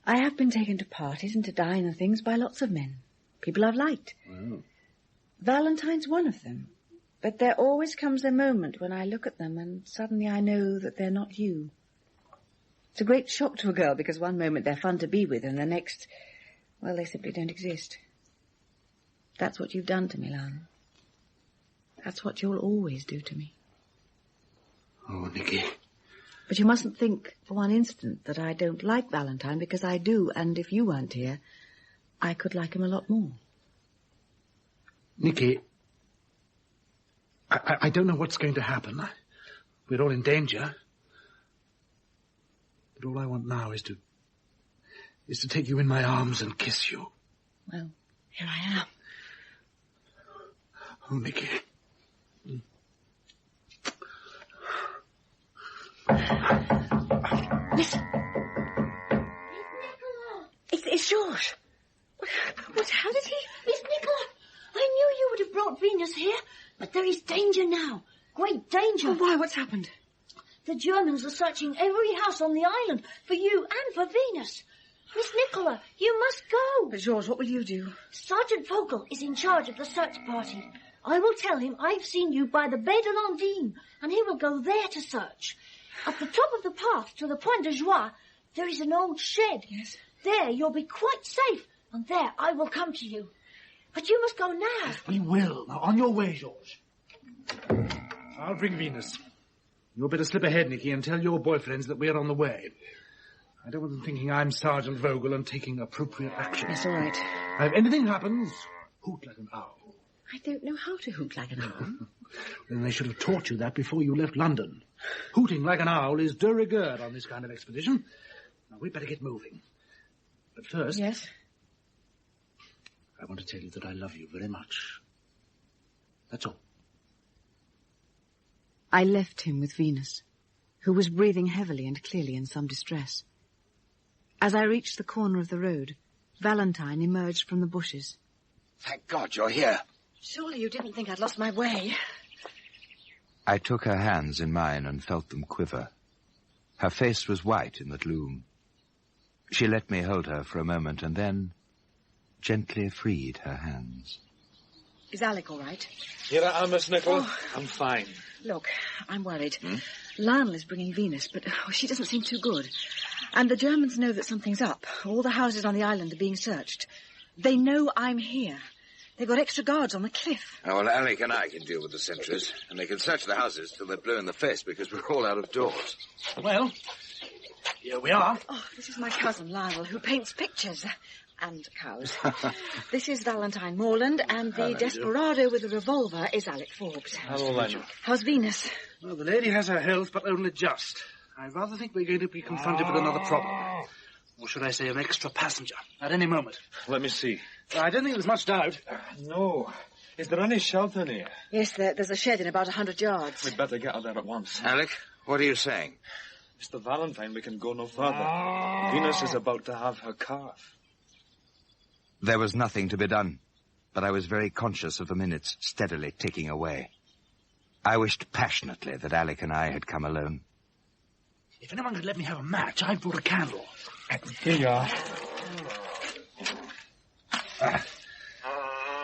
I have been taken to parties and to dine and things by lots of men. People I've liked. Oh. Valentine's one of them. But there always comes a moment when I look at them and suddenly I know that they're not you. It's a great shock to a girl because one moment they're fun to be with and the next, well, they simply don't exist. That's what you've done to me, Lionel. That's what you'll always do to me. Oh, Nicky. But you mustn't think for one instant that I don't like Valentine, because I do, and if you weren't here, I could like him a lot more. Nicky, I don't know what's going to happen. We're all in danger. But all I want now is to take you in my arms and kiss you. Well, here I am. Oh, Nicky. Listen. It's George. How did he... Miss Nicola, I knew you would have brought Venus here, but there is danger now. Great danger. Oh, why? What's happened? The Germans are searching every house on the island for you and for Venus. Miss Nicola, you must go. But, George, what will you do? Sergeant Vogel is in charge of the search party. I will tell him I've seen you by the Baie de Landine, and he will go there to search. At the top of the path to the Point de Joie, there is an old shed. Yes. There you'll be quite safe, and there I will come to you. But you must go now. Yes, we will. Now, on your way, George. I'll bring Venus. You'll better slip ahead, Nicky, and tell your boyfriends that we're on the way. I don't want them thinking I'm Sergeant Vogel and taking appropriate action. That's all right. If anything happens, hoot like an owl. I don't know how to hoot like an owl. Then they should have taught you that before you left London. Hooting like an owl is de rigueur on this kind of expedition. Now, we'd better get moving. But first... Yes? I want to tell you that I love you very much. That's all. I left him with Venus, who was breathing heavily and clearly in some distress. As I reached the corner of the road, Valentine emerged from the bushes. Thank God you're here. Surely you didn't think I'd lost my way. I took her hands in mine and felt them quiver. Her face was white in the gloom. She let me hold her for a moment and then gently freed her hands. Is Alec all right? Here I am, Miss Nicola. Oh. I'm fine. Look, I'm worried. Lionel is bringing Venus, but she doesn't seem too good. And the Germans know that something's up. All the houses on the island are being searched. They know I'm here. They've got extra guards on the cliff. Oh, well, Alec and I can deal with the sentries, and they can search the houses till they're blue in the face because we're all out of doors. Well, here we are. Oh, this is my cousin, Lionel, who paints pictures. And cows. This is Valentine Morland, and the desperado with the revolver is Alec Forbes. Hello, Lionel. How's Venus? Well, the lady has her health, but only just. I rather think we're going to be confronted with another problem. Or should I say an extra passenger, at any moment. Let me see. I don't think there's much doubt. No. Is there any shelter near? Yes, there's a shed in about 100 yards. We'd better get out there at once. Alec, what are you saying? Mr. Valentine, we can go no further. Venus is about to have her calf. There was nothing to be done, but I was very conscious of the minutes steadily ticking away. I wished passionately that Alec and I had come alone. If anyone could let me have a match, I've brought a candle. Here you are.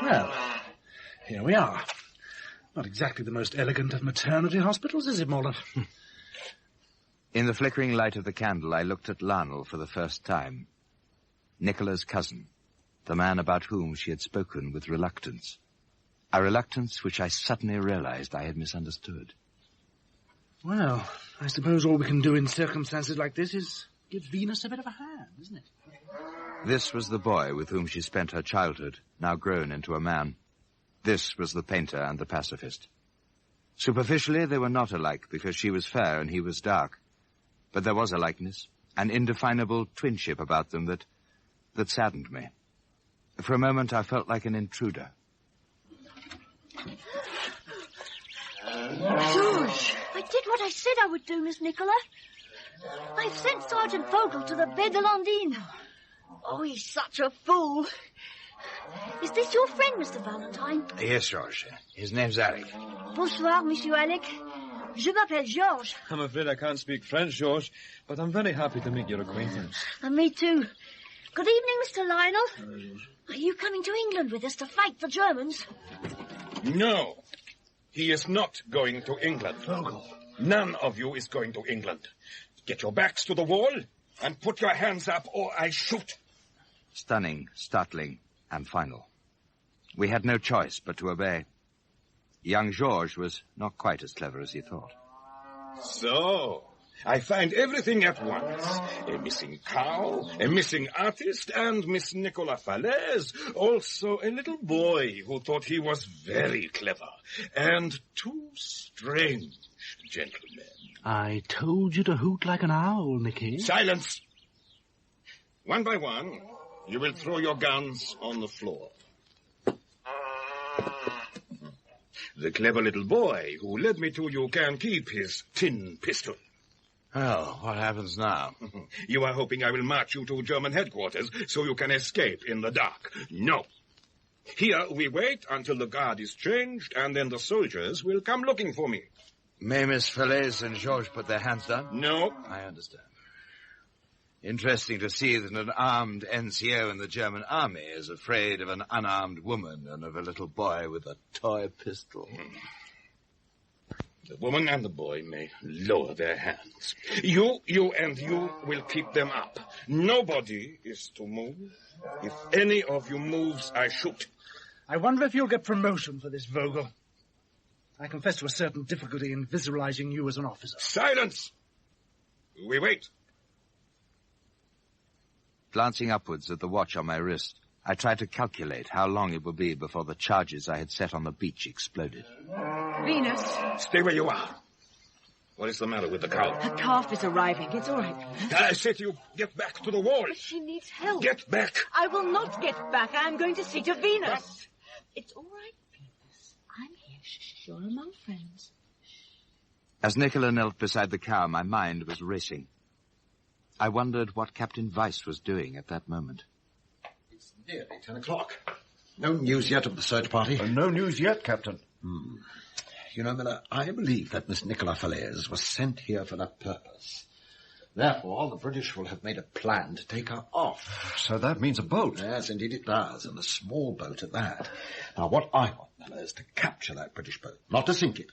Well, here we are. Not exactly the most elegant of maternity hospitals, is it, Morland? In the flickering light of the candle, I looked at Lionel for the first time. Nicola's cousin. The man about whom she had spoken with reluctance. A reluctance which I suddenly realized I had misunderstood. Well, I suppose all we can do in circumstances like this is give Venus a bit of a hand, isn't it? This was the boy with whom she spent her childhood, now grown into a man. This was the painter and the pacifist. Superficially, they were not alike, because she was fair and he was dark. But there was a likeness, an indefinable twinship about them that saddened me. For a moment, I felt like an intruder. George! I did what I said I would do, Miss Nicola. I've sent Sergeant Vogel to the Baie de Landine. Oh, he's such a fool. Is this your friend, Mr. Valentine? Yes, George. His name's Alec. Bonsoir, Monsieur Alec. Je m'appelle Georges. I'm afraid I can't speak French, George, but I'm very happy to make your acquaintance. And me too. Good evening, Mr. Lionel. Are you coming to England with us to fight the Germans? No. He is not going to England. Vogel. None of you is going to England. Get your backs to the wall and put your hands up or I shoot. Stunning, startling, and final. We had no choice but to obey. Young Georges was not quite as clever as he thought. So, I find everything at once. A missing cow, a missing artist, and Miss Nicola Fallaize. Also a little boy who thought he was very clever. And 2 strange gentlemen. I told you to hoot like an owl, Nicky. Silence! One by one, you will throw your guns on the floor. The clever little boy who led me to you can keep his tin pistol. Oh, what happens now? You are hoping I will march you to German headquarters so you can escape in the dark. No. Here we wait until the guard is changed, and then the soldiers will come looking for me. May Miss Fallaize and Georges put their hands down? No. I understand. Interesting to see that an armed NCO in the German army is afraid of an unarmed woman and of a little boy with a toy pistol. The woman and the boy may lower their hands. You and you will keep them up. Nobody is to move. If any of you moves, I shoot. I wonder if you'll get promotion for this, Vogel. I confess to a certain difficulty in visualizing you as an officer. Silence! We wait. Glancing upwards at the watch on my wrist, I tried to calculate how long it would be before the charges I had set on the beach exploded. Venus. Stay where you are. What is the matter with the cow? Her calf is arriving. It's all right. I said to you, get back to the wall. But she needs help. Get back. I will not get back. I'm going to see to Venus. What? It's all right, Venus. I'm here. Shh, you're among friends. As Nicola knelt beside the cow, my mind was racing. I wondered what Captain Weiss was doing at that moment. It's nearly 10 o'clock. No news yet of the search party? No news yet, Captain. You know, Miller, I believe that Miss Nicola Fallaize was sent here for that purpose. Therefore, the British will have made a plan to take her off. So that means a boat? Yes, indeed it does, and a small boat at that. Now, what I want, Miller, is to capture that British boat, not to sink it.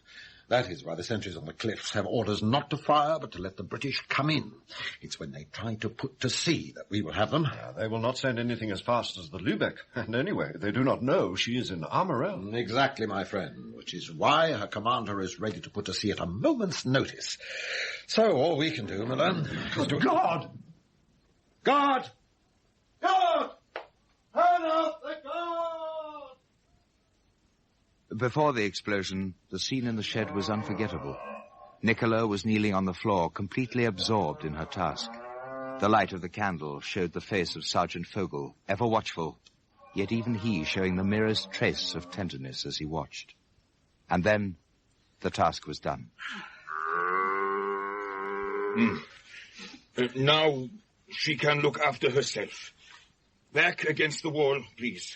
That is why the sentries on the cliffs have orders not to fire, but to let the British come in. It's when they try to put to sea that we will have them. They will not send anything as fast as the Lübeck. And anyway, they do not know she is in Armorel. Exactly, my friend, which is why her commander is ready to put to sea at a moment's notice. So all we can do, Miller, is to... God! Guard! Guard! Turn off the guard! Before the explosion, the scene in the shed was unforgettable. Nicola was kneeling on the floor, completely absorbed in her task. The light of the candle showed the face of Sergeant Fogel, ever watchful, yet even he showing the merest trace of tenderness as he watched. And then the task was done. Now she can look after herself. Back against the wall, please.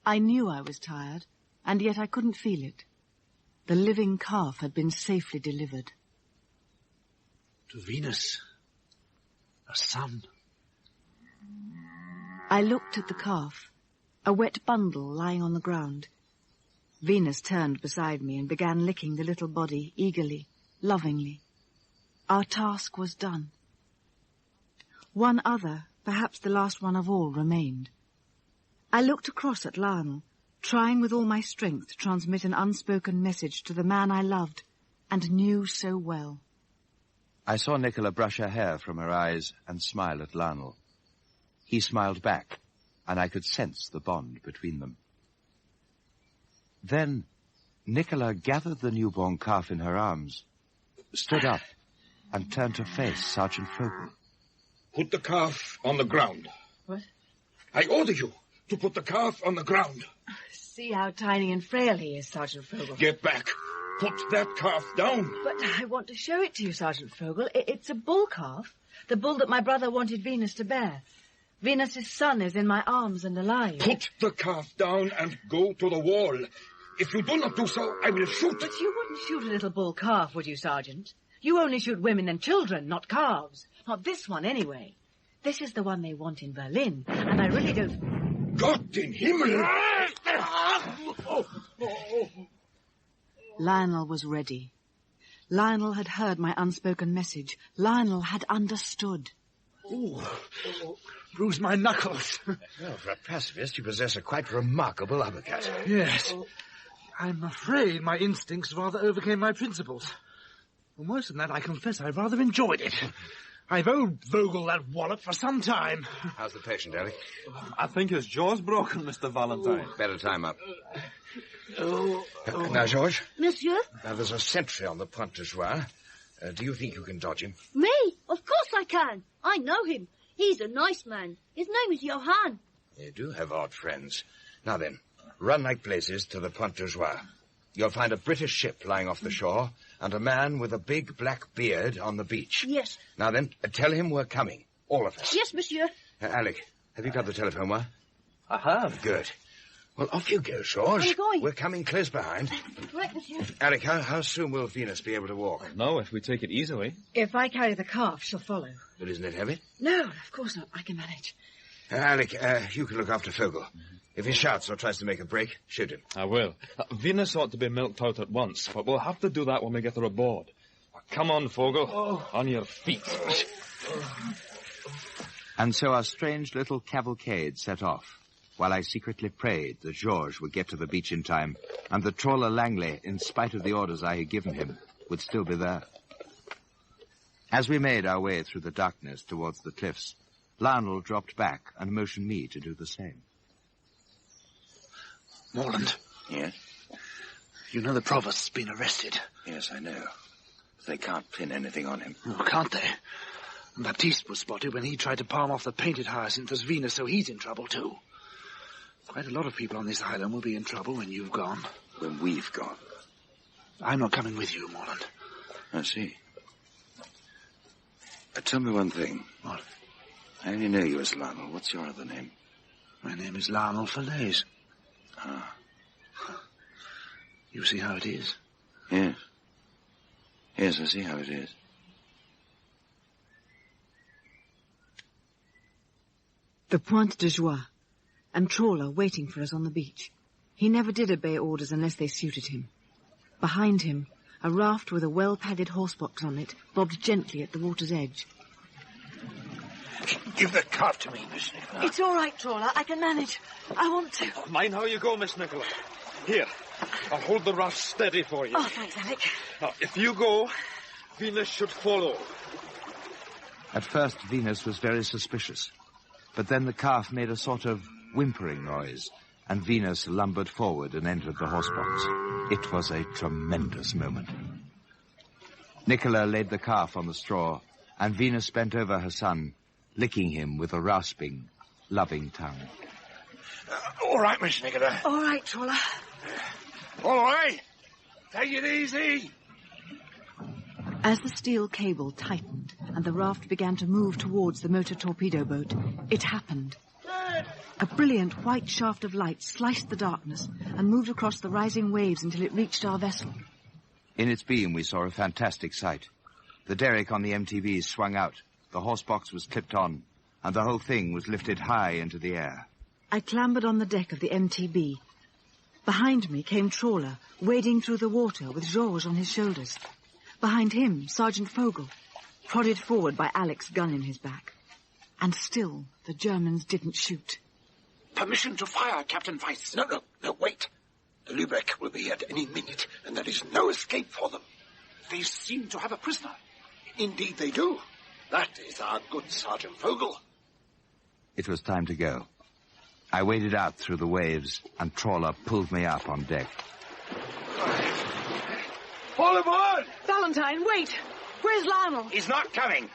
I knew I was tired, and yet I couldn't feel it. The living calf had been safely delivered. To Venus. A son. I looked at the calf, a wet bundle lying on the ground. Venus turned beside me and began licking the little body eagerly, lovingly. Our task was done. One other, perhaps the last one of all, remained. I looked across at Lionel, trying with all my strength to transmit an unspoken message to the man I loved and knew so well. I saw Nicola brush her hair from her eyes and smile at Lionel. He smiled back, and I could sense the bond between them. Then Nicola gathered the newborn calf in her arms, stood up, and turned to face Sergeant Fogel. Put the calf on the ground. What? I order you to put the calf on the ground. See how tiny and frail he is, Sergeant Fogel. Get back. Put that calf down. But I want to show it to you, Sergeant Fogel. It's a bull calf. The bull that my brother wanted Venus to bear. Venus's son is in my arms and alive. Put the calf down and go to the wall. If you do not do so, I will shoot. But you wouldn't shoot a little bull calf, would you, Sergeant? You only shoot women and children, not calves. Not this one, anyway. This is the one they want in Berlin, and I really don't... Gott in Himmel! Lionel was ready. Lionel had heard my unspoken message. Lionel had understood. Ooh, bruised my knuckles. Well, for a pacifist, you possess a quite remarkable uppercut. Yes. I'm afraid my instincts rather overcame my principles. Well, worse than that, I confess I rather enjoyed it. I've owed Vogel that wallop for some time. How's the patient, Alec? I think his jaw's broken, Mr. Valentine. Better time up. Now, George. Monsieur? Now, there's a sentry on the Pointe de Joie. Do you think you can dodge him? Me? Of course I can. I know him. He's a nice man. His name is Johann. You do have odd friends. Now then, run like blazes to the Pointe de Joie. You'll find a British ship lying off the shore and a man with a big black beard on the beach. Yes. Now then, tell him we're coming. All of us. Yes, monsieur. Alec, have you got the telephone wire? I have. Good. Well, off you go, George. I'm going. We're coming close behind. Right, monsieur. Alec, how soon will Venus be able to walk? No, if we take it easily. If I carry the calf, she'll follow. But isn't it heavy? No, of course not. I can manage. Alec, you can look after Fogel. If he shouts or tries to make a break, shoot him. I will. Venus ought to be milked out at once, but we'll have to do that when we get her aboard. Come on, Fogel. Oh. On your feet. And so our strange little cavalcade set off, while I secretly prayed that Georges would get to the beach in time, and that trawler Langley, in spite of the orders I had given him, would still be there. As we made our way through the darkness towards the cliffs, Lionel dropped back and motioned me to do the same. Morland. Yes? You know the provost's been arrested. Yes, I know. But they can't pin anything on him. Oh, can't they? Baptiste was spotted when he tried to palm off the painted hyacinth as Venus, so he's in trouble too. Quite a lot of people on this island will be in trouble when you've gone. When we've gone? I'm not coming with you, Morland. I see. Tell me one thing. What? I only know you as Lionel. What's your other name? My name is Lionel Fallaize. Ah. You see how it is? Yes. Yes, I see how it is. The Pointe de Joie, and trawler waiting for us on the beach. He never did obey orders unless they suited him. Behind him, a raft with a well-padded horsebox on it bobbed gently at the water's edge. Give the calf to me, Miss Nicola. It's all right, trawler. I can manage. I want to. Mind how you go, Miss Nicola. Here, I'll hold the raft steady for you. Oh, thanks, Alec. Now, if you go, Venus should follow. At first, Venus was very suspicious. But then the calf made a sort of whimpering noise, and Venus lumbered forward and entered the horsebox. It was a tremendous moment. Nicola laid the calf on the straw, and Venus bent over her son, licking him with a rasping, loving tongue. All right, Miss Nicola. All right, trawler. All right. Take it easy. As the steel cable tightened and the raft began to move towards the motor torpedo boat, it happened. A brilliant white shaft of light sliced the darkness and moved across the rising waves until it reached our vessel. In its beam, we saw a fantastic sight. The derrick on the MTB swung out, the horsebox was clipped on, and the whole thing was lifted high into the air. I clambered on the deck of the MTB. Behind me came trawler, wading through the water with Georges on his shoulders. Behind him, Sergeant Fogel, prodded forward by Alec's gun in his back. And still, the Germans didn't shoot. Permission to fire, Captain Weiss. No, wait. The Lübeck will be here at any minute, and there is no escape for them. They seem to have a prisoner. Indeed they do. That is our good Sergeant Fogel. It was time to go. I waded out through the waves, and trawler pulled me up on deck. All aboard! Valentine, wait! Where's Lionel? He's not coming.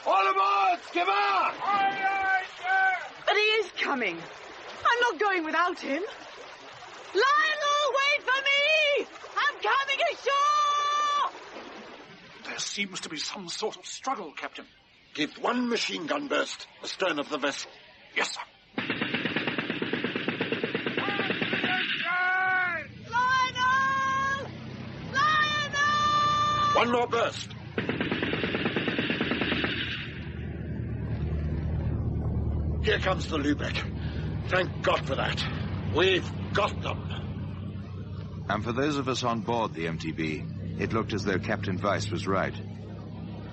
All aboard, skipper! Aye, aye, sir! But he is coming. I'm not going without him. Lionel, wait for me! I'm coming ashore! There seems to be some sort of struggle, Captain. Give one machine gun burst astern of the vessel. Yes, sir. Lionel! Lionel! One more burst. Here comes the Lübeck. Thank God for that. We've got them. And for those of us on board the MTB, it looked as though Captain Weiss was right.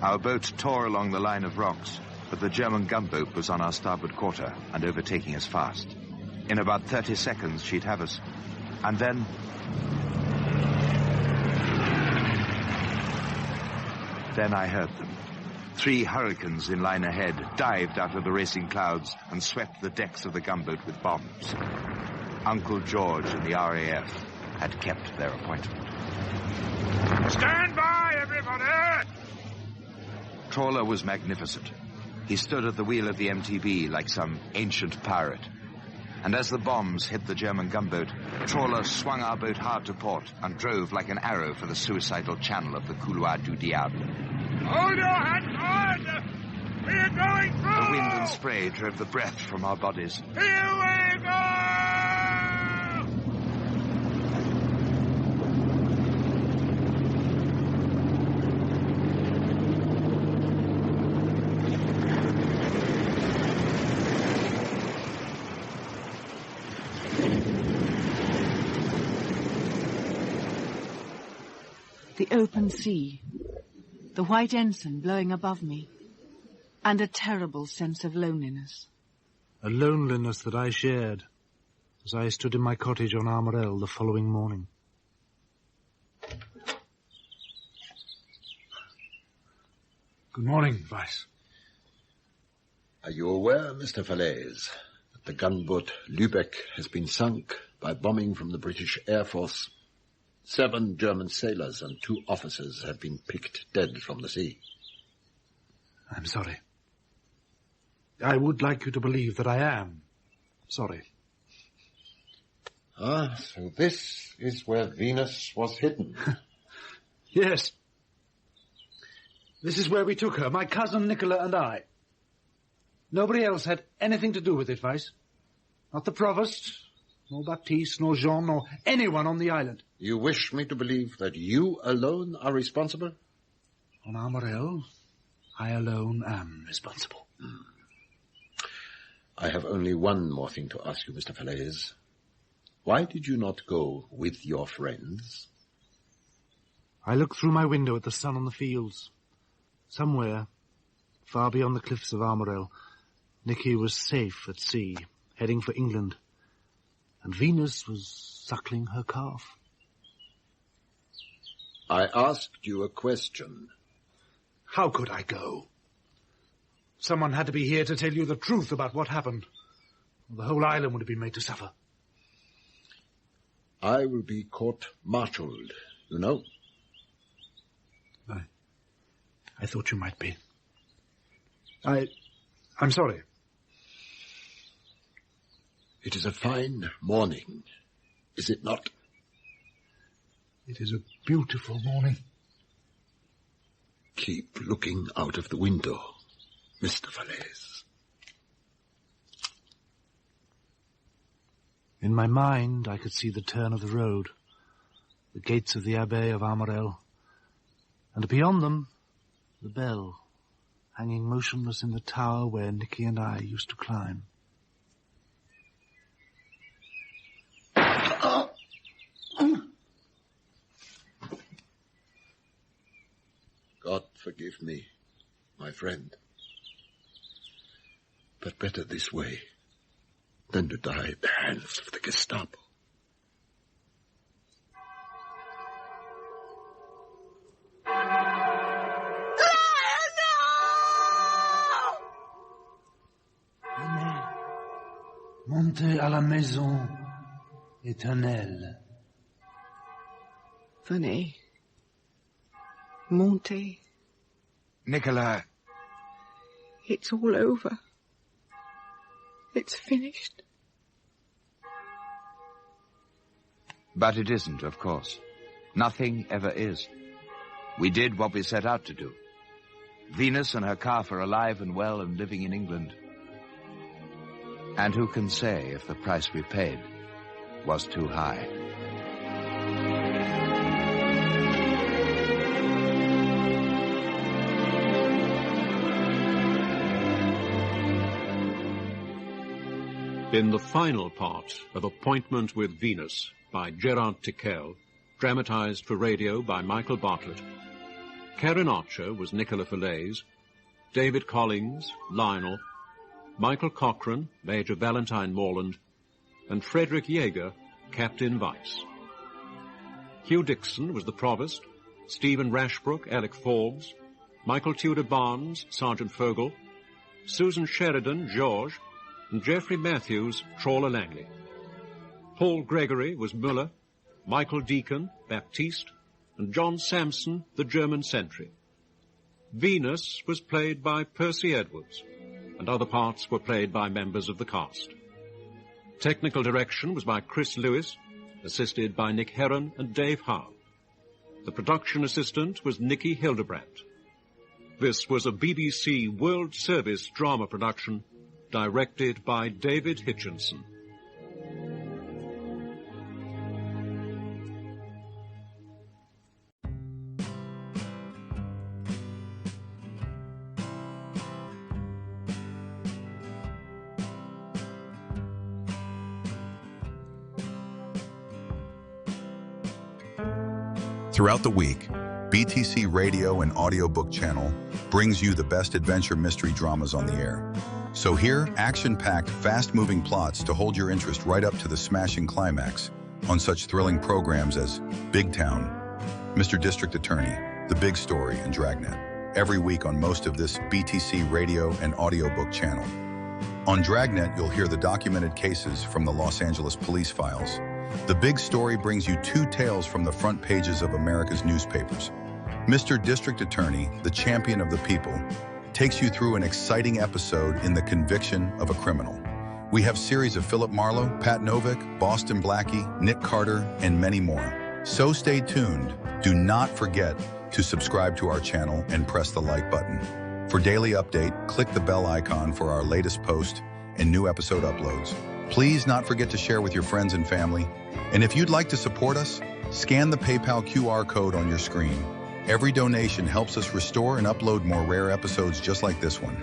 Our boat tore along the line of rocks, but the German gunboat was on our starboard quarter and overtaking us fast. In about 30 seconds, she'd have us. And then... Then I heard them. 3 hurricanes in line ahead dived out of the racing clouds and swept the decks of the gunboat with bombs. Uncle George and the RAF had kept their appointment. Stand by, everybody! Trawler was magnificent. He stood at the wheel of the MTB like some ancient pirate. And as the bombs hit the German gunboat, Trawler swung our boat hard to port and drove like an arrow for the suicidal channel of the Couloir du Diable. Hold your hands hard! We're going through! The wind and spray drove the breath from our bodies. Here we go! The open sea, the white ensign blowing above me, and a terrible sense of loneliness. A loneliness that I shared as I stood in my cottage on Armorel the following morning. Good morning, Vice. Are you aware, Mr. Fallaize, that the gunboat Lübeck has been sunk by bombing from the British Air Force? 7 German sailors and 2 officers have been picked dead from the sea. I'm sorry. I would like you to believe that I am sorry. Ah, so this is where Venus was hidden. Yes. This is where we took her, my cousin Nicola and I. Nobody else had anything to do with it, Vice. Not the provost, nor Baptiste, nor Jean, nor anyone on the island. You wish me to believe that you alone are responsible? On Armorel, I alone am responsible. I have only one more thing to ask you, Mr. Fallaize. Why did you not go with your friends? I looked through my window at the sun on the fields. Somewhere, far beyond the cliffs of Armorel, Nicky was safe at sea, heading for England. And Venus was suckling her calf. I asked you a question. How could I go? Someone had to be here to tell you the truth about what happened. The whole island would have been made to suffer. I will be court-martialed, you know. I thought you might be. I'm sorry. It is a fine morning, is it not? It is a beautiful morning. Keep looking out of the window, Mr. Fallaize. In my mind, I could see the turn of the road, the gates of the Abbey of Armorel, and beyond them, the bell, hanging motionless in the tower where Nicky and I used to climb. God forgive me, my friend. But better this way than to die at the hands of the Gestapo. Montez à la maison éternelle. Venez. Montez. Nicola. It's all over. It's finished. But it isn't, of course. Nothing ever is. We did what we set out to do. Venus and her calf are alive and well and living in England. And who can say if the price we paid was too high? In the final part of Appointment with Venus by Jerrard Tickell, dramatized for radio by Michael Bartlett, Karen Archer was Nicola Fallaize, David Collins, Lionel, Michael Cochrane, Major Valentine Morland, and Frederick Yeager, Captain Vice. Hugh Dixon was the Provost, Stephen Rashbrook, Alec Forbes, Michael Tudor Barnes, Sergeant Fogel, Susan Sheridan, George, and Geoffrey Matthews, Trawler Langley. Paul Gregory was Muller, Michael Deacon, Baptiste, and John Sampson, the German sentry. Venus was played by Percy Edwards, and other parts were played by members of the cast. Technical direction was by Chris Lewis, assisted by Nick Heron and Dave Howe. The production assistant was Nicky Hildebrandt. This was a BBC World Service drama production, directed by David Hitchinson. Throughout the week, BTC Radio and Audiobook channel brings you the best adventure mystery dramas on the air. So hear action-packed, fast-moving plots to hold your interest right up to the smashing climax on such thrilling programs as Big Town, Mr. District Attorney, The Big Story, and Dragnet, every week on most of this BTC Radio and Audiobook channel. On Dragnet, you'll hear the documented cases from the Los Angeles police files. The Big Story brings you 2 tales from the front pages of America's newspapers. Mr. District Attorney, the champion of the people, takes you through an exciting episode in the conviction of a criminal. We have series of Philip Marlowe, Pat Novick, Boston Blackie, Nick Carter, and many more. So stay tuned. Do not forget to subscribe to our channel and press the like button. For daily update, click the bell icon for our latest post and new episode uploads. Please not forget to share with your friends and family. And if you'd like to support us, scan the PayPal QR code on your screen. Every donation helps us restore and upload more rare episodes just like this one.